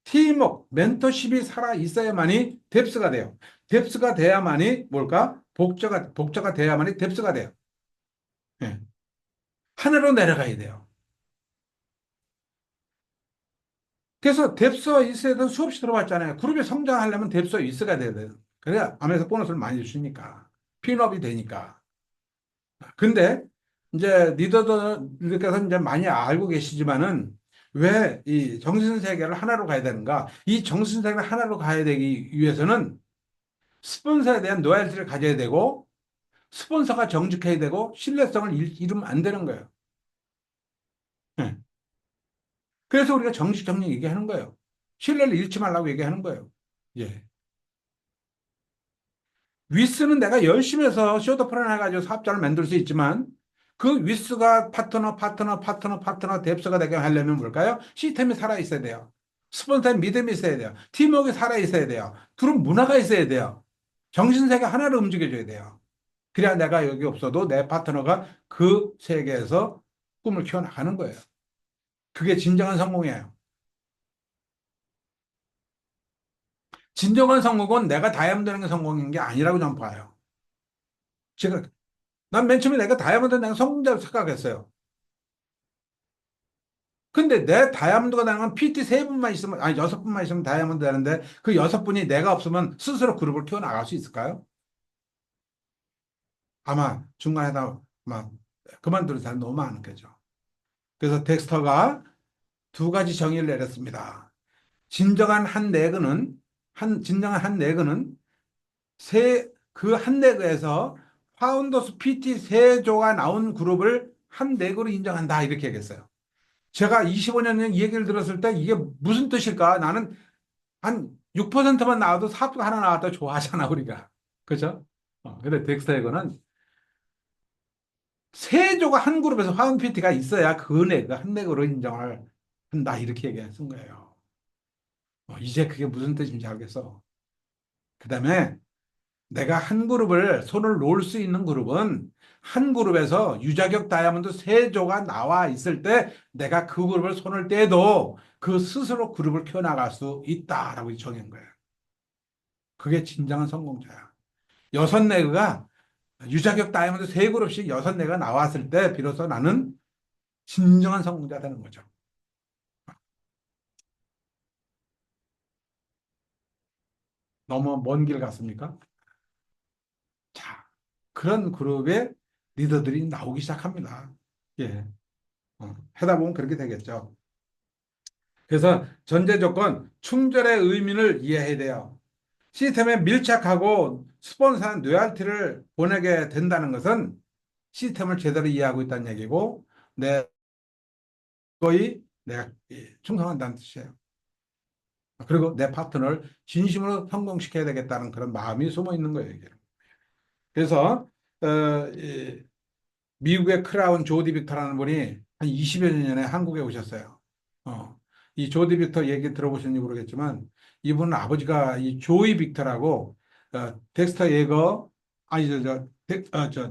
팀워크, 멘토십이 살아 있어야만이 뎁스가 돼요. 뎁스가 돼야만이 뭘까? 복저가 돼야만이 뎁스가 돼요. 예. 하나로 내려가야 돼요. 그래서 뎁스와 이스에 대해서 수없이 들어봤잖아요. 그룹이 성장하려면 뎁스와 이스가 돼야 돼요. 그래야 암에서 보너스를 많이 주시니까. 핀업이 되니까. 근데 이제 리더들께서 이제 많이 알고 계시지만은 왜 이 정신세계를 하나로 가야 되는가? 이 정신세계를 하나로 가야 되기 위해서는 스폰서에 대한 로얄티를 가져야 되고 스폰서가 정직해야 되고 신뢰성을 잃으면 안 되는 거예요. 예. 그래서 우리가 정식 정리 얘기하는 거예요. 신뢰를 잃지 말라고 얘기하는 거예요. 예. 위스는 내가 열심히 해서 쇼더 플랜 해가지고 사업자를 만들 수 있지만 그 위스가 파트너 뎁스가 되게 하려면 뭘까요? 시스템이 살아있어야 돼요. 스폰서의 믿음이 있어야 돼요. 팀워크가 살아있어야 돼요. 그룹 문화가 있어야 돼요. 정신세계 하나로 움직여줘야 돼요. 그래야 내가 여기 없어도 내 파트너가 그 세계에서 꿈을 키워나가는 거예요. 그게 진정한 성공이에요. 진정한 성공은 내가 다이아몬드 되는 게 성공인 게 아니라고 저는 봐요. 제가 난 맨 처음에 내가 다이아몬드 내가 성공자로 생각했어요. 근데 내 다이아몬드가 되는 건 PT 세 분만 있으면, 아니, 여섯 분만 있으면 다이아몬드 되는데, 그 여섯 분이 내가 없으면 스스로 그룹을 키워나갈 수 있을까요? 아마 중간에다 막 그만두는 사람 너무 많은 거죠. 그래서 덱스터가 두 가지 정의를 내렸습니다. 진정한 한 레그는 그 한 레그에서 파운더스 PT 세조가 나온 그룹을 한 레그로 인정한다. 이렇게 얘기했어요. 제가 25년 전 이 얘기를 들었을 때 이게 무슨 뜻일까? 나는 한 6%만 나와도 사업가 하나 나왔다 좋아하잖아, 우리가. 그죠? 근데 덱스터 에거는 세조가 한 그룹에서 화음 PT가 있어야 그 레그, 한 레그로 인정을 한다. 이렇게 얘기했은 거예요. 이제 그게 무슨 뜻인지 알겠어. 그 다음에 내가 한 그룹을 손을 놓을 수 있는 그룹은 한 그룹에서 유자격 다이아몬드 세조가 나와 있을 때 내가 그 그룹을 손을 떼도 그 스스로 그룹을 키워나갈 수 있다라고 정한 거예요. 그게 진정한 성공자야. 여섯 레그가 유자격 다이아몬드 세 그룹씩 여섯 레그가 나왔을 때 비로소 나는 진정한 성공자 되는 거죠. 너무 먼 길 갔습니까? 자, 그런 그룹의 리더들이 나오기 시작합니다. 예. 하다 보면 그렇게 되겠죠. 그래서 전제 조건, 충절의 의미를 이해해야 돼요. 시스템에 밀착하고 스폰서한 로열티를 보내게 된다는 것은 시스템을 제대로 이해하고 있다는 얘기고, 내가 충성한다는 뜻이에요. 그리고 내 파트너를 진심으로 성공시켜야 되겠다는 그런 마음이 숨어 있는 거예요, 이게. 그래서, 어, 이 미국의 크라운 조디 빅터라는 분이 한 20여 년 전에 한국에 오셨어요. 어, 이 조디 빅터 얘기 들어보셨는지 모르겠지만 이분은 아버지가 이 조이 빅터라고 덱스터 예거 아니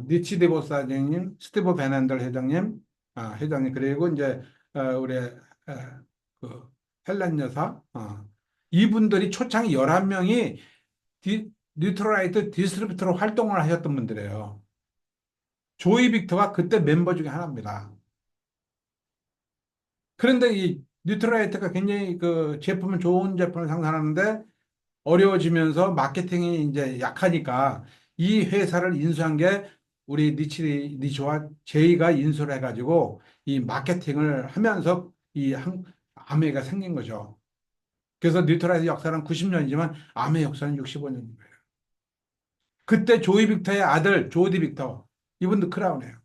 니치 데보스 사장님, 스티브 베난들 회장님, 회장님 그리고 이제 우리 그 헬렌 여사 이분들이 초창 11명이 뉴트럴라이트 디스트리뷰터로 활동을 하셨던 분들이에요. 조이 빅터가 그때 멤버 중에 하나입니다. 그런데 이 뉴트라이트가 굉장히 그 제품은 좋은 제품을 생산하는데 어려워지면서 마케팅이 이제 약하니까 이 회사를 인수한 게 우리 니치와 제이가 인수를 해가지고 이 마케팅을 하면서 아메가 생긴 거죠. 그래서 뉴트라이트 역사는 90년이지만 아메 역사는 65년인 거예요. 그때 조이 빅터의 아들 조디 빅터 이분도 크라운이에요.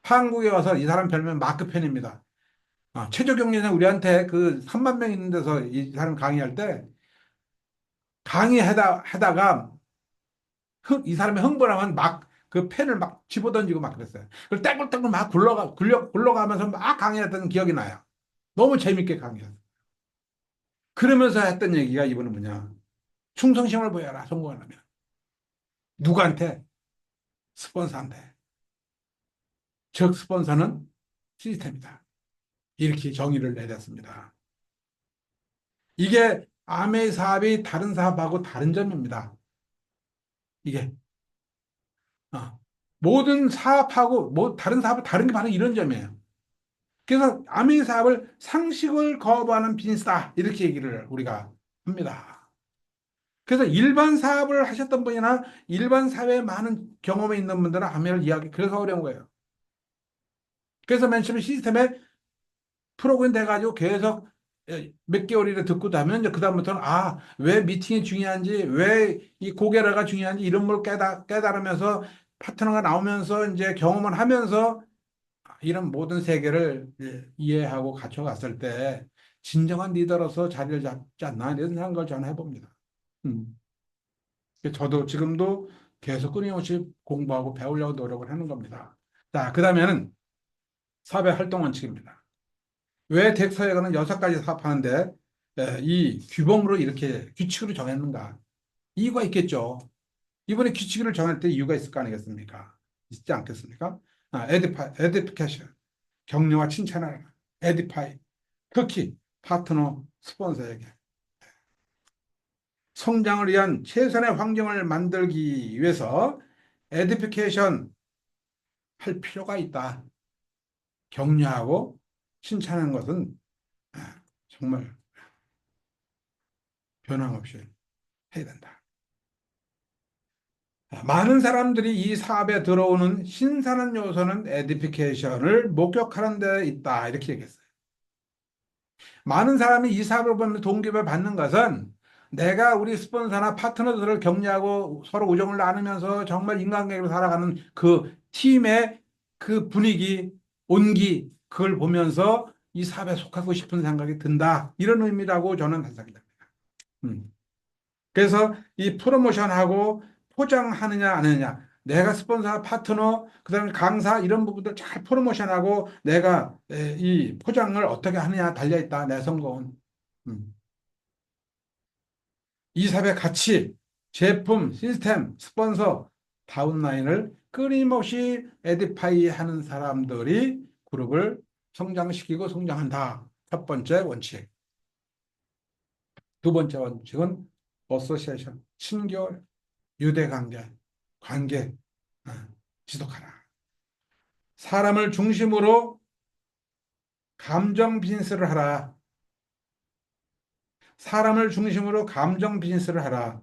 한국에 와서 이 사람 별명 마크펜입니다. 최저 경리는 우리한테 그 3만 명 있는 데서 이 사람 강의할 때 하다가 이 사람이 흥분하면 막 그 펜을 막 집어던지고 막 그랬어요. 그걸 떼굴떼굴 막 굴러가면서 막 강의했던 기억이 나요. 너무 재밌게 강의했어요. 그러면서 했던 얘기가 이번은 뭐냐. 충성심을 보여라, 성공하려면. 누구한테? 스폰서한테. 즉, 스폰서는 시스템이다. 이렇게 정의를 내렸습니다. 이게 아메이 사업이 다른 사업하고 다른 점입니다. 이게 모든 사업하고 다른 사업은 다른 게 바로 이런 점이에요. 그래서 아메이 사업을 상식을 거부하는 비즈니스다 이렇게 얘기를 우리가 합니다. 그래서 일반 사업을 하셨던 분이나 일반 사회에 많은 경험이 있는 분들은 아메이를 이해하기 그래서 어려운 거예요. 그래서 맨 처음에 시스템에 프로그램 돼가지고 계속 몇 개월 이래 듣고 나면 이제 그다음부터는 왜 미팅이 중요한지, 왜 이 고개라가 중요한지 이런 걸 깨달으면서 파트너가 나오면서 이제 경험을 하면서 이런 모든 세계를 이해하고 갖춰갔을 때 진정한 리더로서 자리를 잡지 않나 이런 생각을 저는 해봅니다. 음. 저도 지금도 계속 끊임없이 공부하고 배우려고 노력을 하는 겁니다. 자, 그다음에는 사회 활동 원칙입니다. 왜 덱사회가는 여섯 가지 사업하는데 이 규범으로 이렇게 규칙으로 정했는가? 이유가 있겠죠. 이번에 규칙을 정할 때 이유가 있을 거 아니겠습니까? 있지 않겠습니까? 에디피케이션, 격려와 칭찬을 에디파이, 특히 파트너, 스폰서에게 성장을 위한 최선의 환경을 만들기 위해서 에디피케이션 할 필요가 있다. 격려하고 칭찬하는 것은 정말 변함없이 해야 된다. 많은 사람들이 이 사업에 들어오는 신선한 요소는 에디피케이션을 목격하는 데 있다. 이렇게 얘기했어요. 많은 사람이 이 사업을 보면 동기부여 받는 것은 내가 우리 스폰서나 파트너들을 격려하고 서로 우정을 나누면서 정말 인간관계로 살아가는 그 팀의 그 분위기, 온기, 그걸 보면서 이 사업에 속하고 싶은 생각이 든다. 이런 의미라고 저는 해석이 됩니다. 음. 그래서 이 프로모션하고 포장하느냐 안 하느냐. 내가 스폰서, 파트너, 그다음에 강사 이런 부분들 잘 프로모션하고 내가 이 포장을 어떻게 하느냐 달려있다. 내 성공은. 음. 이 사업의 가치, 제품, 시스템, 스폰서, 다운라인을 끊임없이 에디파이 하는 사람들이 그룹을 성장시키고 성장한다. 첫 번째 원칙. 두 번째 원칙은 어소시에이션, 친교, 유대관계, 관계, 어, 지속하라. 사람을 중심으로 감정 비즈니스를 하라. 사람을 중심으로 감정 비즈니스를 하라.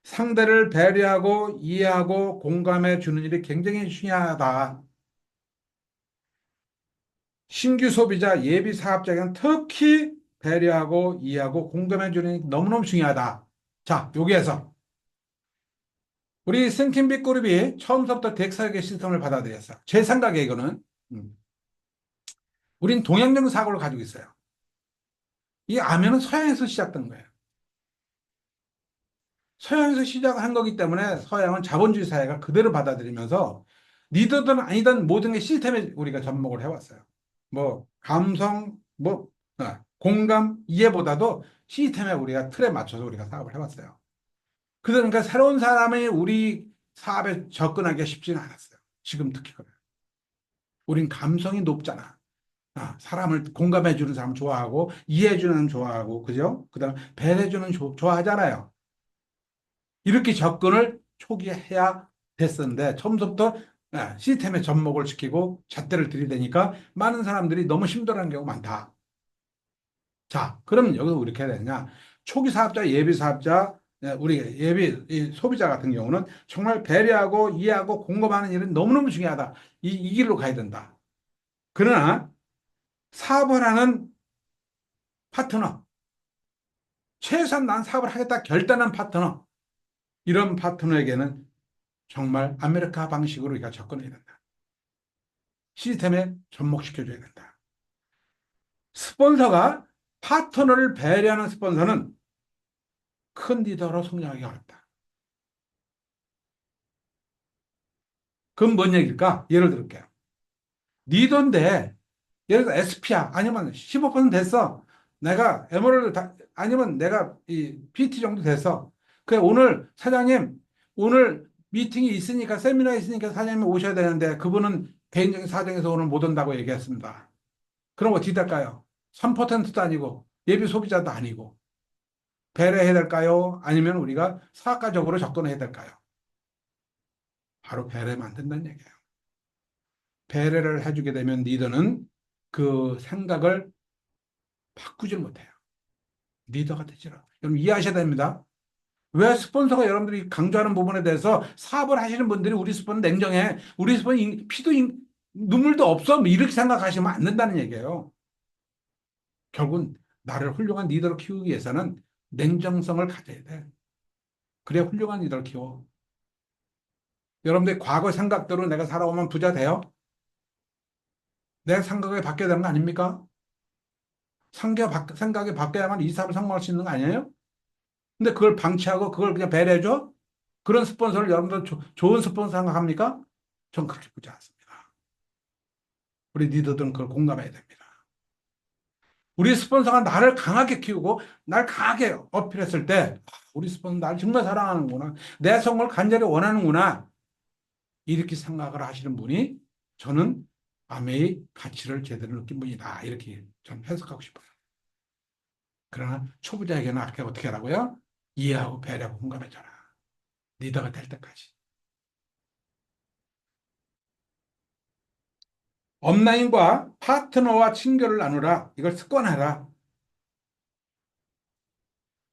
상대를 배려하고 이해하고 공감해 주는 일이 굉장히 중요하다. 신규 소비자, 예비 사업자에게는 특히 배려하고 이해하고 공감해 주는 일이 너무너무 중요하다. 자, 여기에서 우리 싱킹빅 그룹이 처음부터 덱사계 시스템을 받아들였어. 제 생각에 이거는 우린 동양적 사고를 가지고 있어요. 이 아면은 서양에서 시작된 거예요. 서양에서 시작한 거기 때문에 서양은 자본주의 사회가 그대로 받아들이면서 리더든 아니든 모든 게 시스템에 우리가 접목을 해왔어요. 뭐 감성, 뭐 공감, 이해보다도 시스템에 우리가 틀에 맞춰서 우리가 사업을 해왔어요. 그러니까 새로운 사람이 우리 사업에 접근하기가 쉽지는 않았어요. 지금 특히 그래요. 우린 감성이 높잖아. 사람을 공감해주는 사람 좋아하고 이해해주는 사람 좋아하고 그죠? 그다음 배려해주는 좋아하잖아요. 이렇게 접근을 초기에 해야 됐었는데 처음부터 시스템에 접목을 시키고 잣대를 들이대니까 많은 사람들이 너무 힘들어하는 경우가 많다. 자, 그럼 여기서 이렇게 해야 되냐? 초기 사업자, 예비 사업자, 우리 예비 이 소비자 같은 경우는 정말 배려하고 이해하고 공감하는 일은 너무너무 중요하다. 이 길로 가야 된다. 그러나 사업을 하는 파트너, 최소한 난 사업을 하겠다 결단한 파트너, 이런 파트너에게는 정말 아메리카 방식으로 우리가 접근해야 된다. 시스템에 접목시켜줘야 된다. 스폰서가 파트너를 배려하는 스폰서는 큰 리더로 성장하기 어렵다. 그건 뭔 얘기일까? 예를 들을게요. 리더인데, 예를 들어 SP야. 아니면 15% 됐어. 내가 에머랄드 아니면 내가 이 PT 정도 됐어. 그래, 오늘 사장님, 오늘 미팅이 있으니까, 세미나 있으니까 사장님이 오셔야 되는데, 그분은 개인적인 사정에서 오늘 못 온다고 얘기했습니다. 그럼 어떻게 될까요? 3%도 아니고, 예비 소비자도 아니고, 배려해야 될까요? 아니면 우리가 사업가적으로 접근해야 될까요? 바로 배려 만든다는 얘기예요. 배려를 해주게 되면 리더는 그 생각을 바꾸질 못해요. 리더가 되지 않아. 여러분 이해하셔야 됩니다. 왜 스폰서가 여러분들이 강조하는 부분에 대해서 사업을 하시는 분들이 우리 스폰은 냉정해. 우리 스폰은 피도 눈물도 없어. 뭐 이렇게 생각하시면 안 된다는 얘기예요. 결국은 나를 훌륭한 리더로 키우기 위해서는 냉정성을 가져야 돼. 그래야 훌륭한 리더를 키워. 여러분들 과거 생각대로 내가 살아오면 부자 돼요? 내 생각이 바뀌어야 되는 거 아닙니까? 생각이 바뀌어야만 이 사업을 성공할 수 있는 거 아니에요? 근데 그걸 방치하고 그걸 그냥 배려해줘? 그런 스폰서를 여러분들 좋은 스폰서 생각합니까? 전 그렇게 보지 않습니다. 우리 리더들은 그걸 공감해야 됩니다. 우리 스폰서가 나를 강하게 키우고 날 강하게 어필했을 때 우리 스폰서 나를 정말 사랑하는구나. 내 성공을 간절히 원하는구나. 이렇게 생각을 하시는 분이 저는 아메의 가치를 제대로 느낀 분이다. 이렇게 좀 해석하고 싶어요. 그러나 초보자에게는 어떻게 하라고요? 이해하고 배려하고 공감해줘라. 리더가 될 때까지. 업라인과 파트너와 친교를 나누라. 이걸 습관하라.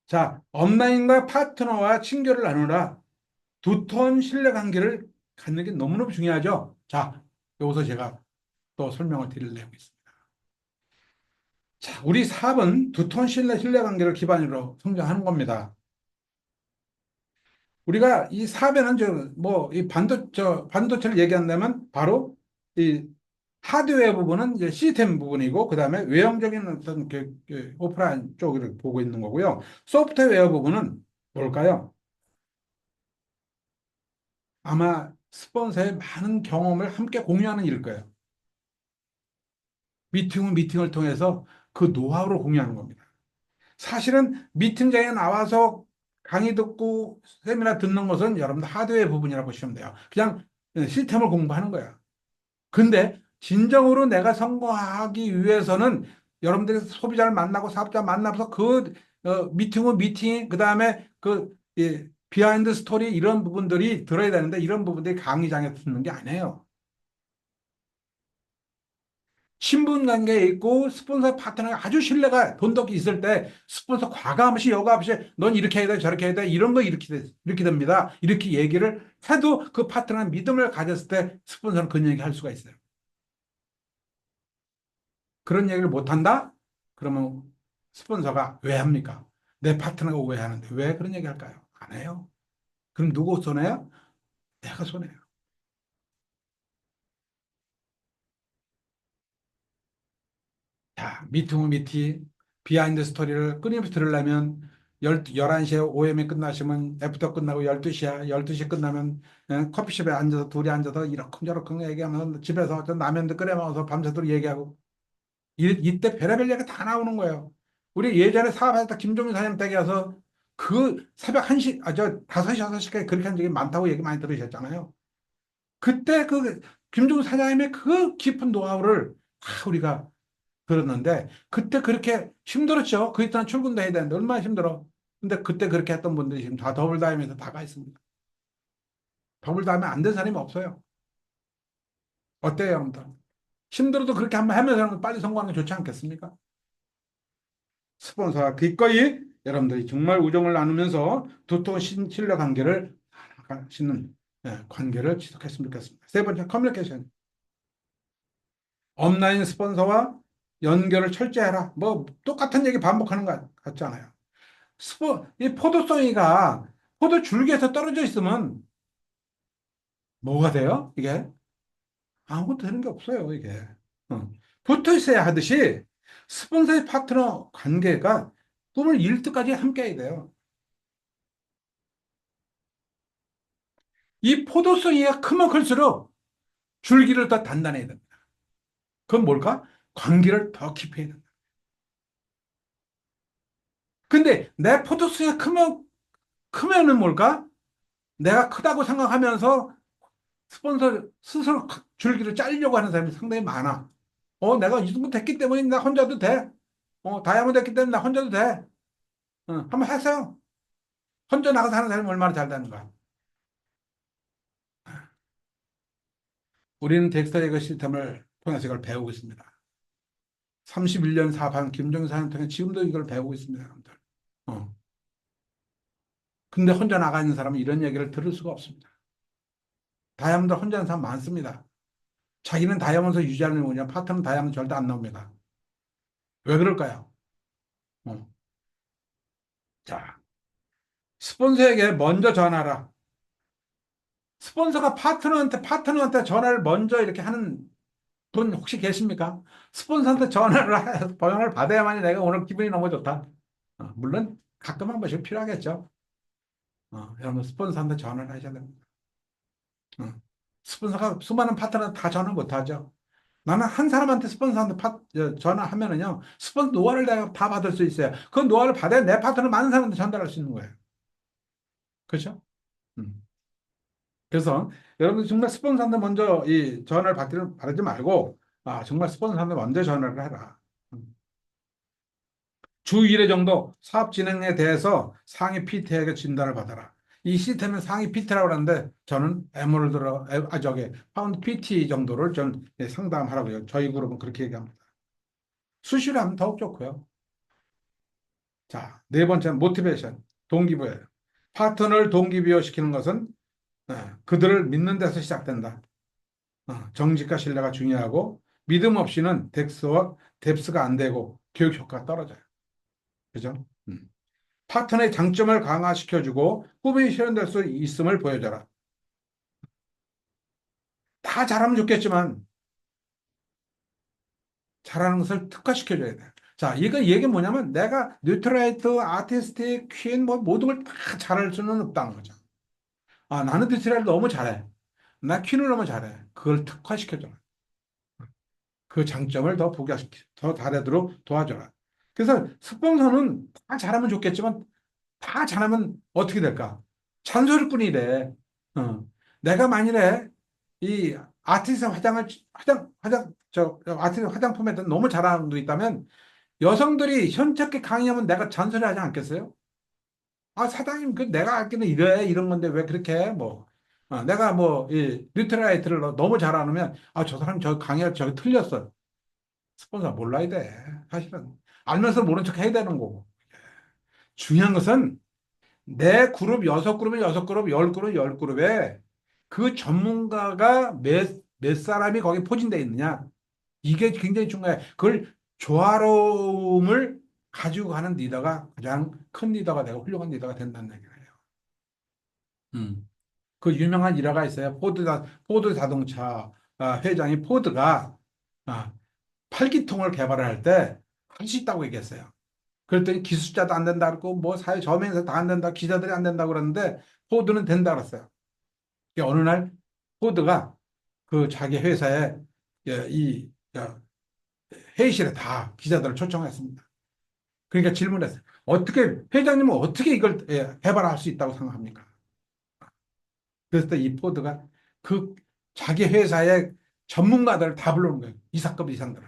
자, 업라인과 파트너와 친교를 나누라. 두터운 신뢰관계를 갖는 게 너무너무 중요하죠. 자, 여기서 제가 또 설명을 드리려고 있습니다. 자, 우리 사업은 두터운 신뢰관계를 기반으로 성장하는 겁니다. 우리가 이 사업에는 이 반도체를 얘기한다면 바로 이 하드웨어 부분은 이제 시스템 부분이고, 그 다음에 외형적인 어떤 오프라인 쪽을 보고 있는 거고요. 소프트웨어 부분은 뭘까요? 아마 스폰서의 많은 경험을 함께 공유하는 일일 거예요. 미팅은 미팅을 통해서 그 노하우를 공유하는 겁니다. 사실은 미팅장에 나와서 강의 듣고 세미나 듣는 것은 여러분들 하드웨어 부분이라고 보시면 돼요. 그냥 시스템을 공부하는 거야. 근데 진정으로 내가 성공하기 위해서는 여러분들이 소비자를 만나고 사업자 만나서 미팅 후 미팅, 그 다음에 비하인드 스토리 이런 부분들이 들어야 되는데, 이런 부분들이 강의장에 듣는 게 아니에요. 신분 관계에 있고 스폰서 파트너가 아주 신뢰가 돈독이 있을 때 스폰서 과감 없이 여과 없이 넌 이렇게 해야 돼 저렇게 해야 돼 이런 거 이렇게 됩니다. 이렇게 얘기를 해도 그 파트너는 믿음을 가졌을 때 스폰서는 그런 얘기 할 수가 있어요. 그런 얘기를 못 한다? 그러면 스폰서가 왜 합니까? 내 파트너가 왜 하는데 왜 그런 얘기 할까요? 안 해요. 그럼 누구 손해야? 내가 손해야. 자, 미투 미티 비하인드 스토리를 끊임없이 들으려면 11시에 OM이 끝나시면 애프터 끝나고 12시야. 12시 끝나면 커피숍에 앉아서 둘이 앉아서 이러쿵저러쿵 얘기하면서 집에서 저 라면도 끓여 먹어서 밤새도록 얘기하고 이때 별의별 얘기 다 나오는 거예요. 우리 예전에 사업할 때 김종인 사장님 댁에 와서 그 새벽 1시, 저 5시, 6시까지 그렇게 한 적이 많다고 얘기 많이 들으셨잖아요. 그때 김종인 사장님의 그 깊은 노하우를 다 우리가 들었는데, 그때 그렇게 힘들었죠. 그 있다는 출근도 해야 되는데 얼마나 힘들어. 근데 그때 그렇게 했던 분들이 지금 다 더블다임에서 다 가 있습니다. 더블다임에 안 된 사람이 없어요. 어때요, 여러분들? 힘들어도 그렇게 한번 하면서 빨리 성공하는 게 좋지 않겠습니까? 스폰서와 기꺼이 여러분들이 정말 우정을 나누면서 두터운 신뢰 관계를 하시는 관계를 지속했으면 좋겠습니다. 세 번째, 커뮤니케이션. 업라인 스폰서와 연결을 철저히 해라. 뭐 똑같은 얘기 반복하는 것 같지 않아요? 이 포도송이가 포도 줄기에서 떨어져 있으면 뭐가 돼요? 이게 아무것도 되는 게 없어요. 이게 붙어 있어야 하듯이 스폰서의 파트너 관계가 꿈을 이룰 때까지 함께 해야 돼요. 이 포도송이가 크면 클수록 줄기를 더 단단해야 됩니다. 그건 뭘까? 관계를 더 깊이 해야 된다. 근데 내 포도송이가 크면은 뭘까? 내가 크다고 생각하면서 스폰서 스스로 줄기를 자르려고 하는 사람이 상당히 많아. 내가 이 정도 됐기 때문에 나 혼자도 돼. 다이아몬드 됐기 때문에 나 혼자도 돼. 한번 하세요. 혼자 나가서 하는 사람이 얼마나 잘 되는 거야. 우리는 덱스터 에그 시스템을 통해서 이걸 배우고 있습니다. 31년 사반 김종인 사장을 통해 지금도 이걸 배우고 있습니다, 여러분들. 어. 근데 혼자 나가 있는 사람은 이런 얘기를 들을 수가 없습니다. 다이아몬드 혼자 하는 사람 많습니다. 자기는 다이아몬드 유지하는 거냐, 파트너는 다이아몬드 절대 안 나옵니다. 왜 그럴까요? 어. 자, 스폰서에게 먼저 전하라. 스폰서가 파트너한테 전화를 먼저 이렇게 하는 분 혹시 계십니까? 스폰서한테 전화를 받아야만이 내가 오늘 기분이 너무 좋다. 물론 가끔 한 번씩 필요하겠죠. 여러분 스폰서한테 전화를 하셔야 됩니다. 어. 스폰서가 수많은 파트너한테 다 전화 못 하죠. 나는 한 사람한테 스폰서한테 전화하면은요, 스폰서 노화를 내가 다 받을 수 있어요. 그 노화를 받아야 내 파트너 많은 사람한테 전달할 수 있는 거예요. 그렇죠? 음. 그래서 여러분 정말 스폰서한테 먼저 이 전화를 받기를 바라지 말고, 정말 스폰서한테 먼저 전화를 해라. 음. 주 1회 정도 사업 진행에 대해서 상위 PT에게 진단을 받아라. 이 시스템은 상위 PT라고 하는데 저는 에merald로 저기 파운드 PT 정도를 전 상담하라고요. 저희 그룹은 그렇게 얘기합니다. 수시로 하면 더욱 좋고요. 자, 네 번째 모티베이션, 동기부여예요. 파트너를 동기부여시키는 것은 그들을 믿는 데서 시작된다. 정직과 신뢰가 중요하고 믿음 없이는 덱스와 뎁스가 안 되고 교육 효과가 떨어져요. 그죠? 파트너의 장점을 강화시켜주고 꿈이 실현될 수 있음을 보여줘라. 다 잘하면 좋겠지만 잘하는 것을 특화시켜줘야 돼. 자, 이거 얘기 뭐냐면 내가 뉴트라이트, 아티스틱, 퀸 뭐 모든 걸 다 잘할 수는 없다는 거죠. 아, 나는 뉴트라이트 너무 잘해. 나 퀸을 너무 잘해. 그걸 특화시켜줘. 그 장점을 더 부각시켜, 더 잘하도록 도와줘라. 그래서 스폰서는 다 잘하면 좋겠지만 다 잘하면 어떻게 될까? 잔소리꾼이래. 어. 내가 만일에 이 아티스트 아티스트 화장품에 대해 너무 잘하는 분도 있다면 여성들이 현착해 강의하면 내가 잔소리하지 않겠어요? 아, 사장님, 그 내가 알기는 이래, 이런 건데 왜 그렇게 해? 뭐. 내가 뭐, 이, 뉴트라이트를 너무 잘하면, 아, 저 사람 저 강의가 저기 틀렸어. 스폰서 몰라야 돼. 사실은. 알면서 모른 척 해야 되는 거고. 중요한 것은 내 그룹, 여섯 그룹에 여섯 그룹, 열 그룹, 열 그룹에 그 전문가가 몇 사람이 거기 포진되어 있느냐. 이게 굉장히 중요해. 그걸 조화로움을 가지고 가는 리더가 가장 큰 리더가 되고 훌륭한 리더가 된다는 얘기예요. 음. 그 유명한 일화가 있어요. 포드 자동차 회장이 포드가 아, 팔기통을 개발을 할 때 할 수 있다고 얘기했어요. 그랬더니 기술자도 안 된다 그러고 뭐 사회 저명에서 다 안 된다, 기자들이 안 된다 그러는데 포드는 된다 그랬어요. 어느 날 포드가 그 자기 회사에 이 회의실에 다 기자들을 초청했습니다. 그러니까 질문했어요. 회장님은 어떻게 이걸 개발할 수 있다고 생각합니까? 그래서 이 포드가 그 자기 회사의 전문가들을 다 불러놓은 거예요. 이사급 이상들을.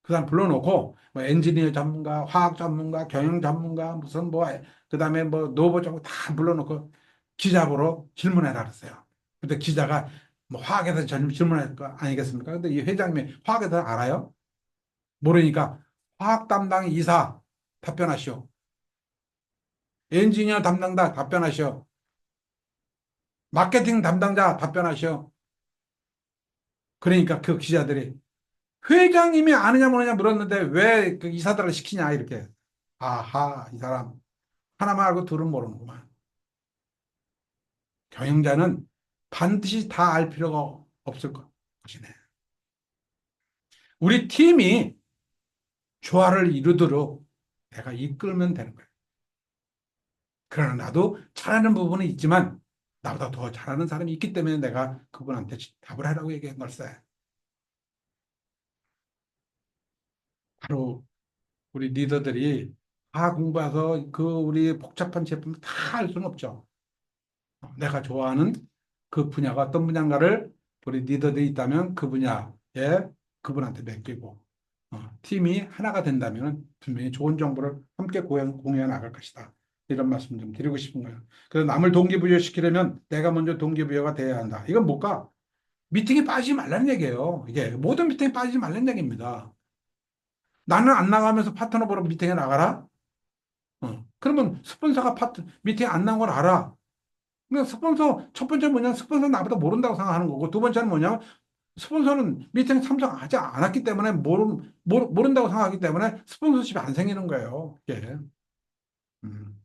그 사람 불러놓고 뭐 엔지니어 전문가, 화학 전문가, 경영 전문가, 무슨 뭐 그다음에 뭐 노보 전문가 다 불러놓고 기자 보러 질문해라 그랬어요. 근데 기자가 뭐 화학에 대해서 질문할 거 아니겠습니까? 근데 이 회장님이 화학에 대해서 알아요? 모르니까 화학 담당 이사 답변하시오. 엔지니어 담당자 답변하시오. 마케팅 담당자 답변하시오. 그러니까 그 기자들이 회장님이 아느냐 모르냐 물었는데 왜 그 이사들을 시키냐 이렇게. 아하, 이 사람 하나만 알고 둘은 모르는구만. 경영자는 반드시 다 알 필요가 없을 것이네. 우리 팀이 조화를 이루도록 내가 이끌면 되는 거예요. 그러나 나도 잘하는 부분은 있지만 나보다 더 잘하는 사람이 있기 때문에 내가 그분한테 답을 하라고 얘기한 걸세. 바로 우리 리더들이 다 공부해서 그 우리 복잡한 제품을 다 할 수는 없죠. 내가 좋아하는 그 분야가 어떤 분야인가를 우리 리더들이 있다면 그 분야에 그분한테 맡기고 팀이 하나가 된다면 분명히 좋은 정보를 함께 공유해 나갈 것이다. 이런 말씀 좀 드리고 싶은 거예요. 그래서 남을 동기부여시키려면 내가 먼저 동기부여가 돼야 한다. 이건 뭘까? 미팅에 빠지지 말라는 얘기예요. 이게 모든 미팅에 빠지지 말라는 얘기입니다. 나는 안 나가면서 파트너 보러 미팅에 나가라? 그러면 스폰서가 미팅에 안 나온 걸 알아. 그러니까 스폰서 첫 번째 뭐냐 스폰서 나보다 모른다고 생각하는 거고 두 번째는 뭐냐 스폰서는 미팅에 참석하지 않았기 때문에 모른다고 생각하기 때문에 스폰서십이 안 생기는 거예요. 이게. 음.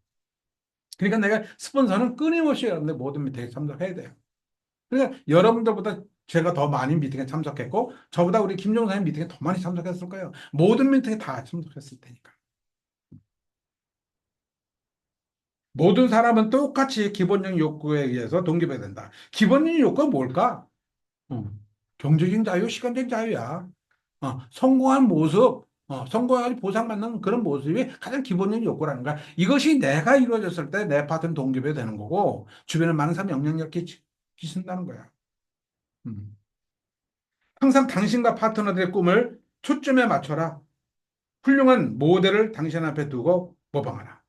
그러니까 내가 스폰서는 끊임없이 여러분들 모든 미팅에 참석해야 돼요. 그러니까 여러분들보다 제가 더 많이 미팅에 참석했고 저보다 우리 김종사님 미팅에 더 많이 참석했을 거예요. 모든 미팅에 다 참석했을 테니까. 모든 사람은 똑같이 기본적인 욕구에 의해서 동기부여가 된다. 기본적인 욕구가 뭘까? 어, 경제적인 자유, 시간적인 자유야. 성공한 모습, 성공하기 보상받는 그런 모습이 가장 기본적인 욕구라는 거야. 이것이 내가 이루어졌을 때 내 파트는 동기부여 되는 거고, 주변에 많은 사람이 영향력 끼친다는 거야. 음. 항상 당신과 파트너들의 꿈을 초점에 맞춰라. 훌륭한 모델을 당신 앞에 두고 모방하라.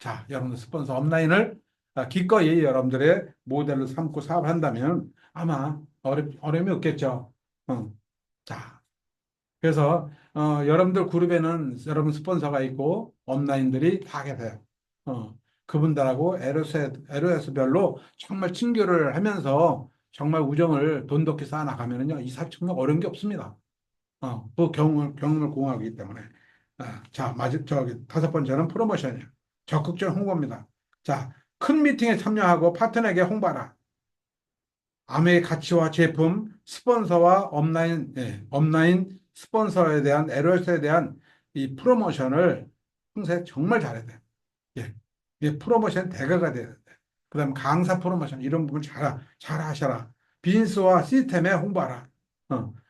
자, 여러분들 스폰서 업라인을 기꺼이 여러분들의 모델로 삼고 사업한다면 아마 어려움이 없겠죠. 자, 그래서 여러분들 그룹에는 여러분 스폰서가 있고 업라인들이 다 계세요. 그분들하고 LOS별로 정말 친교를 하면서 정말 우정을 돈독히 쌓아나가면은요, 이 사업 정말 어려운 게 없습니다. 그 경험을 공유하기 때문에. 자, 다섯 번째는 프로모션이에요. 적극적 홍보입니다. 자, 큰 미팅에 참여하고 파트너에게 홍보하라. 암의 가치와 제품, 스폰서와 업라인 스폰서에 대한, LOS에 대한 이 프로모션을 평소에 정말 잘해야 돼요. 예. 이 프로모션 대가가 돼야 돼. 그다음 강사 프로모션 이런 부분 잘 하셔라. 비즈니스와 시스템에 홍보하라.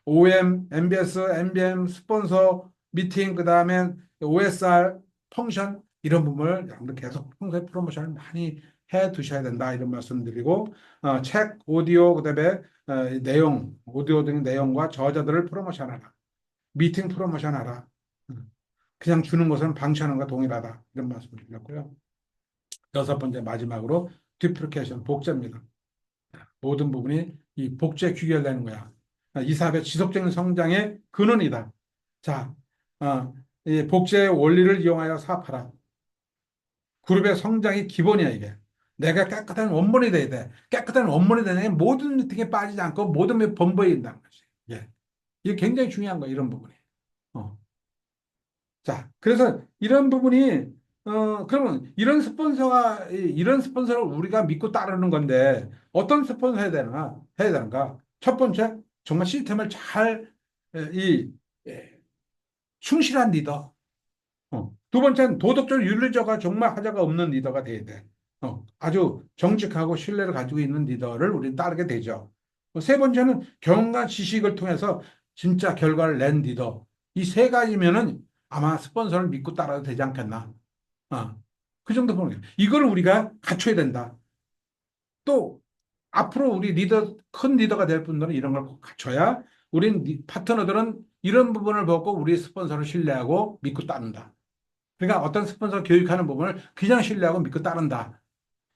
OM, MBS, MBM, 스폰서, 미팅, 그다음에 OSR, 펑션 이런 부분을 여러분들 계속 평소에 프로모션을 많이 해 두셔야 된다 이런 말씀드리고 책, 오디오, 그다음에 오디오 등 내용과 저자들을 프로모션하라. 미팅 프로모션하라. 그냥 주는 것은 방치하는 것과 동일하다 이런 말씀을 드렸고요. 여섯 번째 마지막으로 디프리케이션 복제입니다. 모든 부분이 이 복제에 귀결되는 거야. 이 사업의 지속적인 성장의 근원이다. 자, 이 복제의 원리를 이용하여 사업하라. 그룹의 성장이 기본이야, 이게. 내가 깨끗한 원본이 돼야 돼. 깨끗한 원본이 되는 모든 미팅에 빠지지 않고 모든 게 번복해진다는 거지. 예. 이게 굉장히 중요한 거야, 이런 부분이. 어. 자, 그래서 이런 부분이, 그러면 이런 스폰서를 우리가 믿고 따르는 건데, 어떤 스폰서 해야 되는가? 첫 번째, 정말 시스템을 잘, 충실한 리더. 두 번째는 도덕적 윤리자가 정말 하자가 없는 리더가 돼야 돼. 아주 정직하고 신뢰를 가지고 있는 리더를 우리는 따르게 되죠. 세 번째는 경험과 지식을 통해서 진짜 결과를 낸 리더. 이 세 가지면은 아마 스폰서를 믿고 따라도 되지 않겠나. 그 정도 보는 거예요. 이걸 우리가 갖춰야 된다. 또 앞으로 우리 큰 리더가 될 분들은 이런 걸 꼭 갖춰야 우린 파트너들은 이런 부분을 보고 우리 스폰서를 신뢰하고 믿고 따른다. 그러니까 어떤 스폰서 교육하는 부분을 그냥 신뢰하고 믿고 따른다.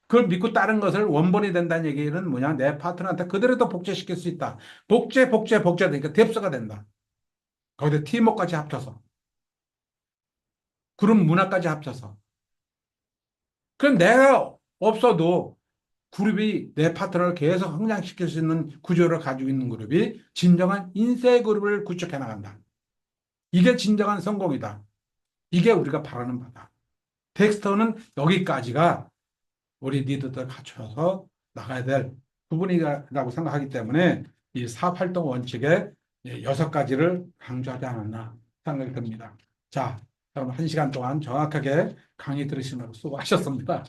그걸 믿고 따른 것을 원본이 된다는 얘기는 뭐냐? 내 파트너한테 그대로 또 복제시킬 수 있다. 복제 되니까 뎁스가 된다. 거기다 팀워크까지 합쳐서. 그룹 문화까지 합쳐서. 그럼 내가 없어도 그룹이 내 파트너를 계속 성장시킬 수 있는 구조를 가지고 있는 그룹이 진정한 인쇄 그룹을 구축해 나간다. 이게 진정한 성공이다. 이게 우리가 바라는 바다. 텍스터는 여기까지가 우리 리더들 갖춰서 나가야 될 부분이라고 생각하기 때문에 이 사업활동 원칙의 여섯 가지를 강조하지 않았나 생각이 듭니다. 자, 여러분 한 시간 동안 정확하게 강의 들으시느라고 수고하셨습니다.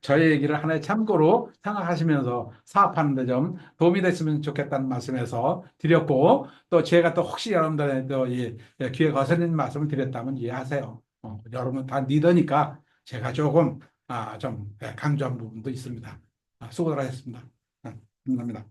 저희 얘기를 하나의 참고로 생각하시면서 사업하는 데 좀 도움이 됐으면 좋겠다는 말씀에서 드렸고 또 제가 또 혹시 여러분들의 또이 귀에 거슬리는 말씀을 드렸다면 이해하세요. 여러분 다 리더니까 제가 조금 좀 강조한 부분도 있습니다. 수고들 하셨습니다. 감사합니다.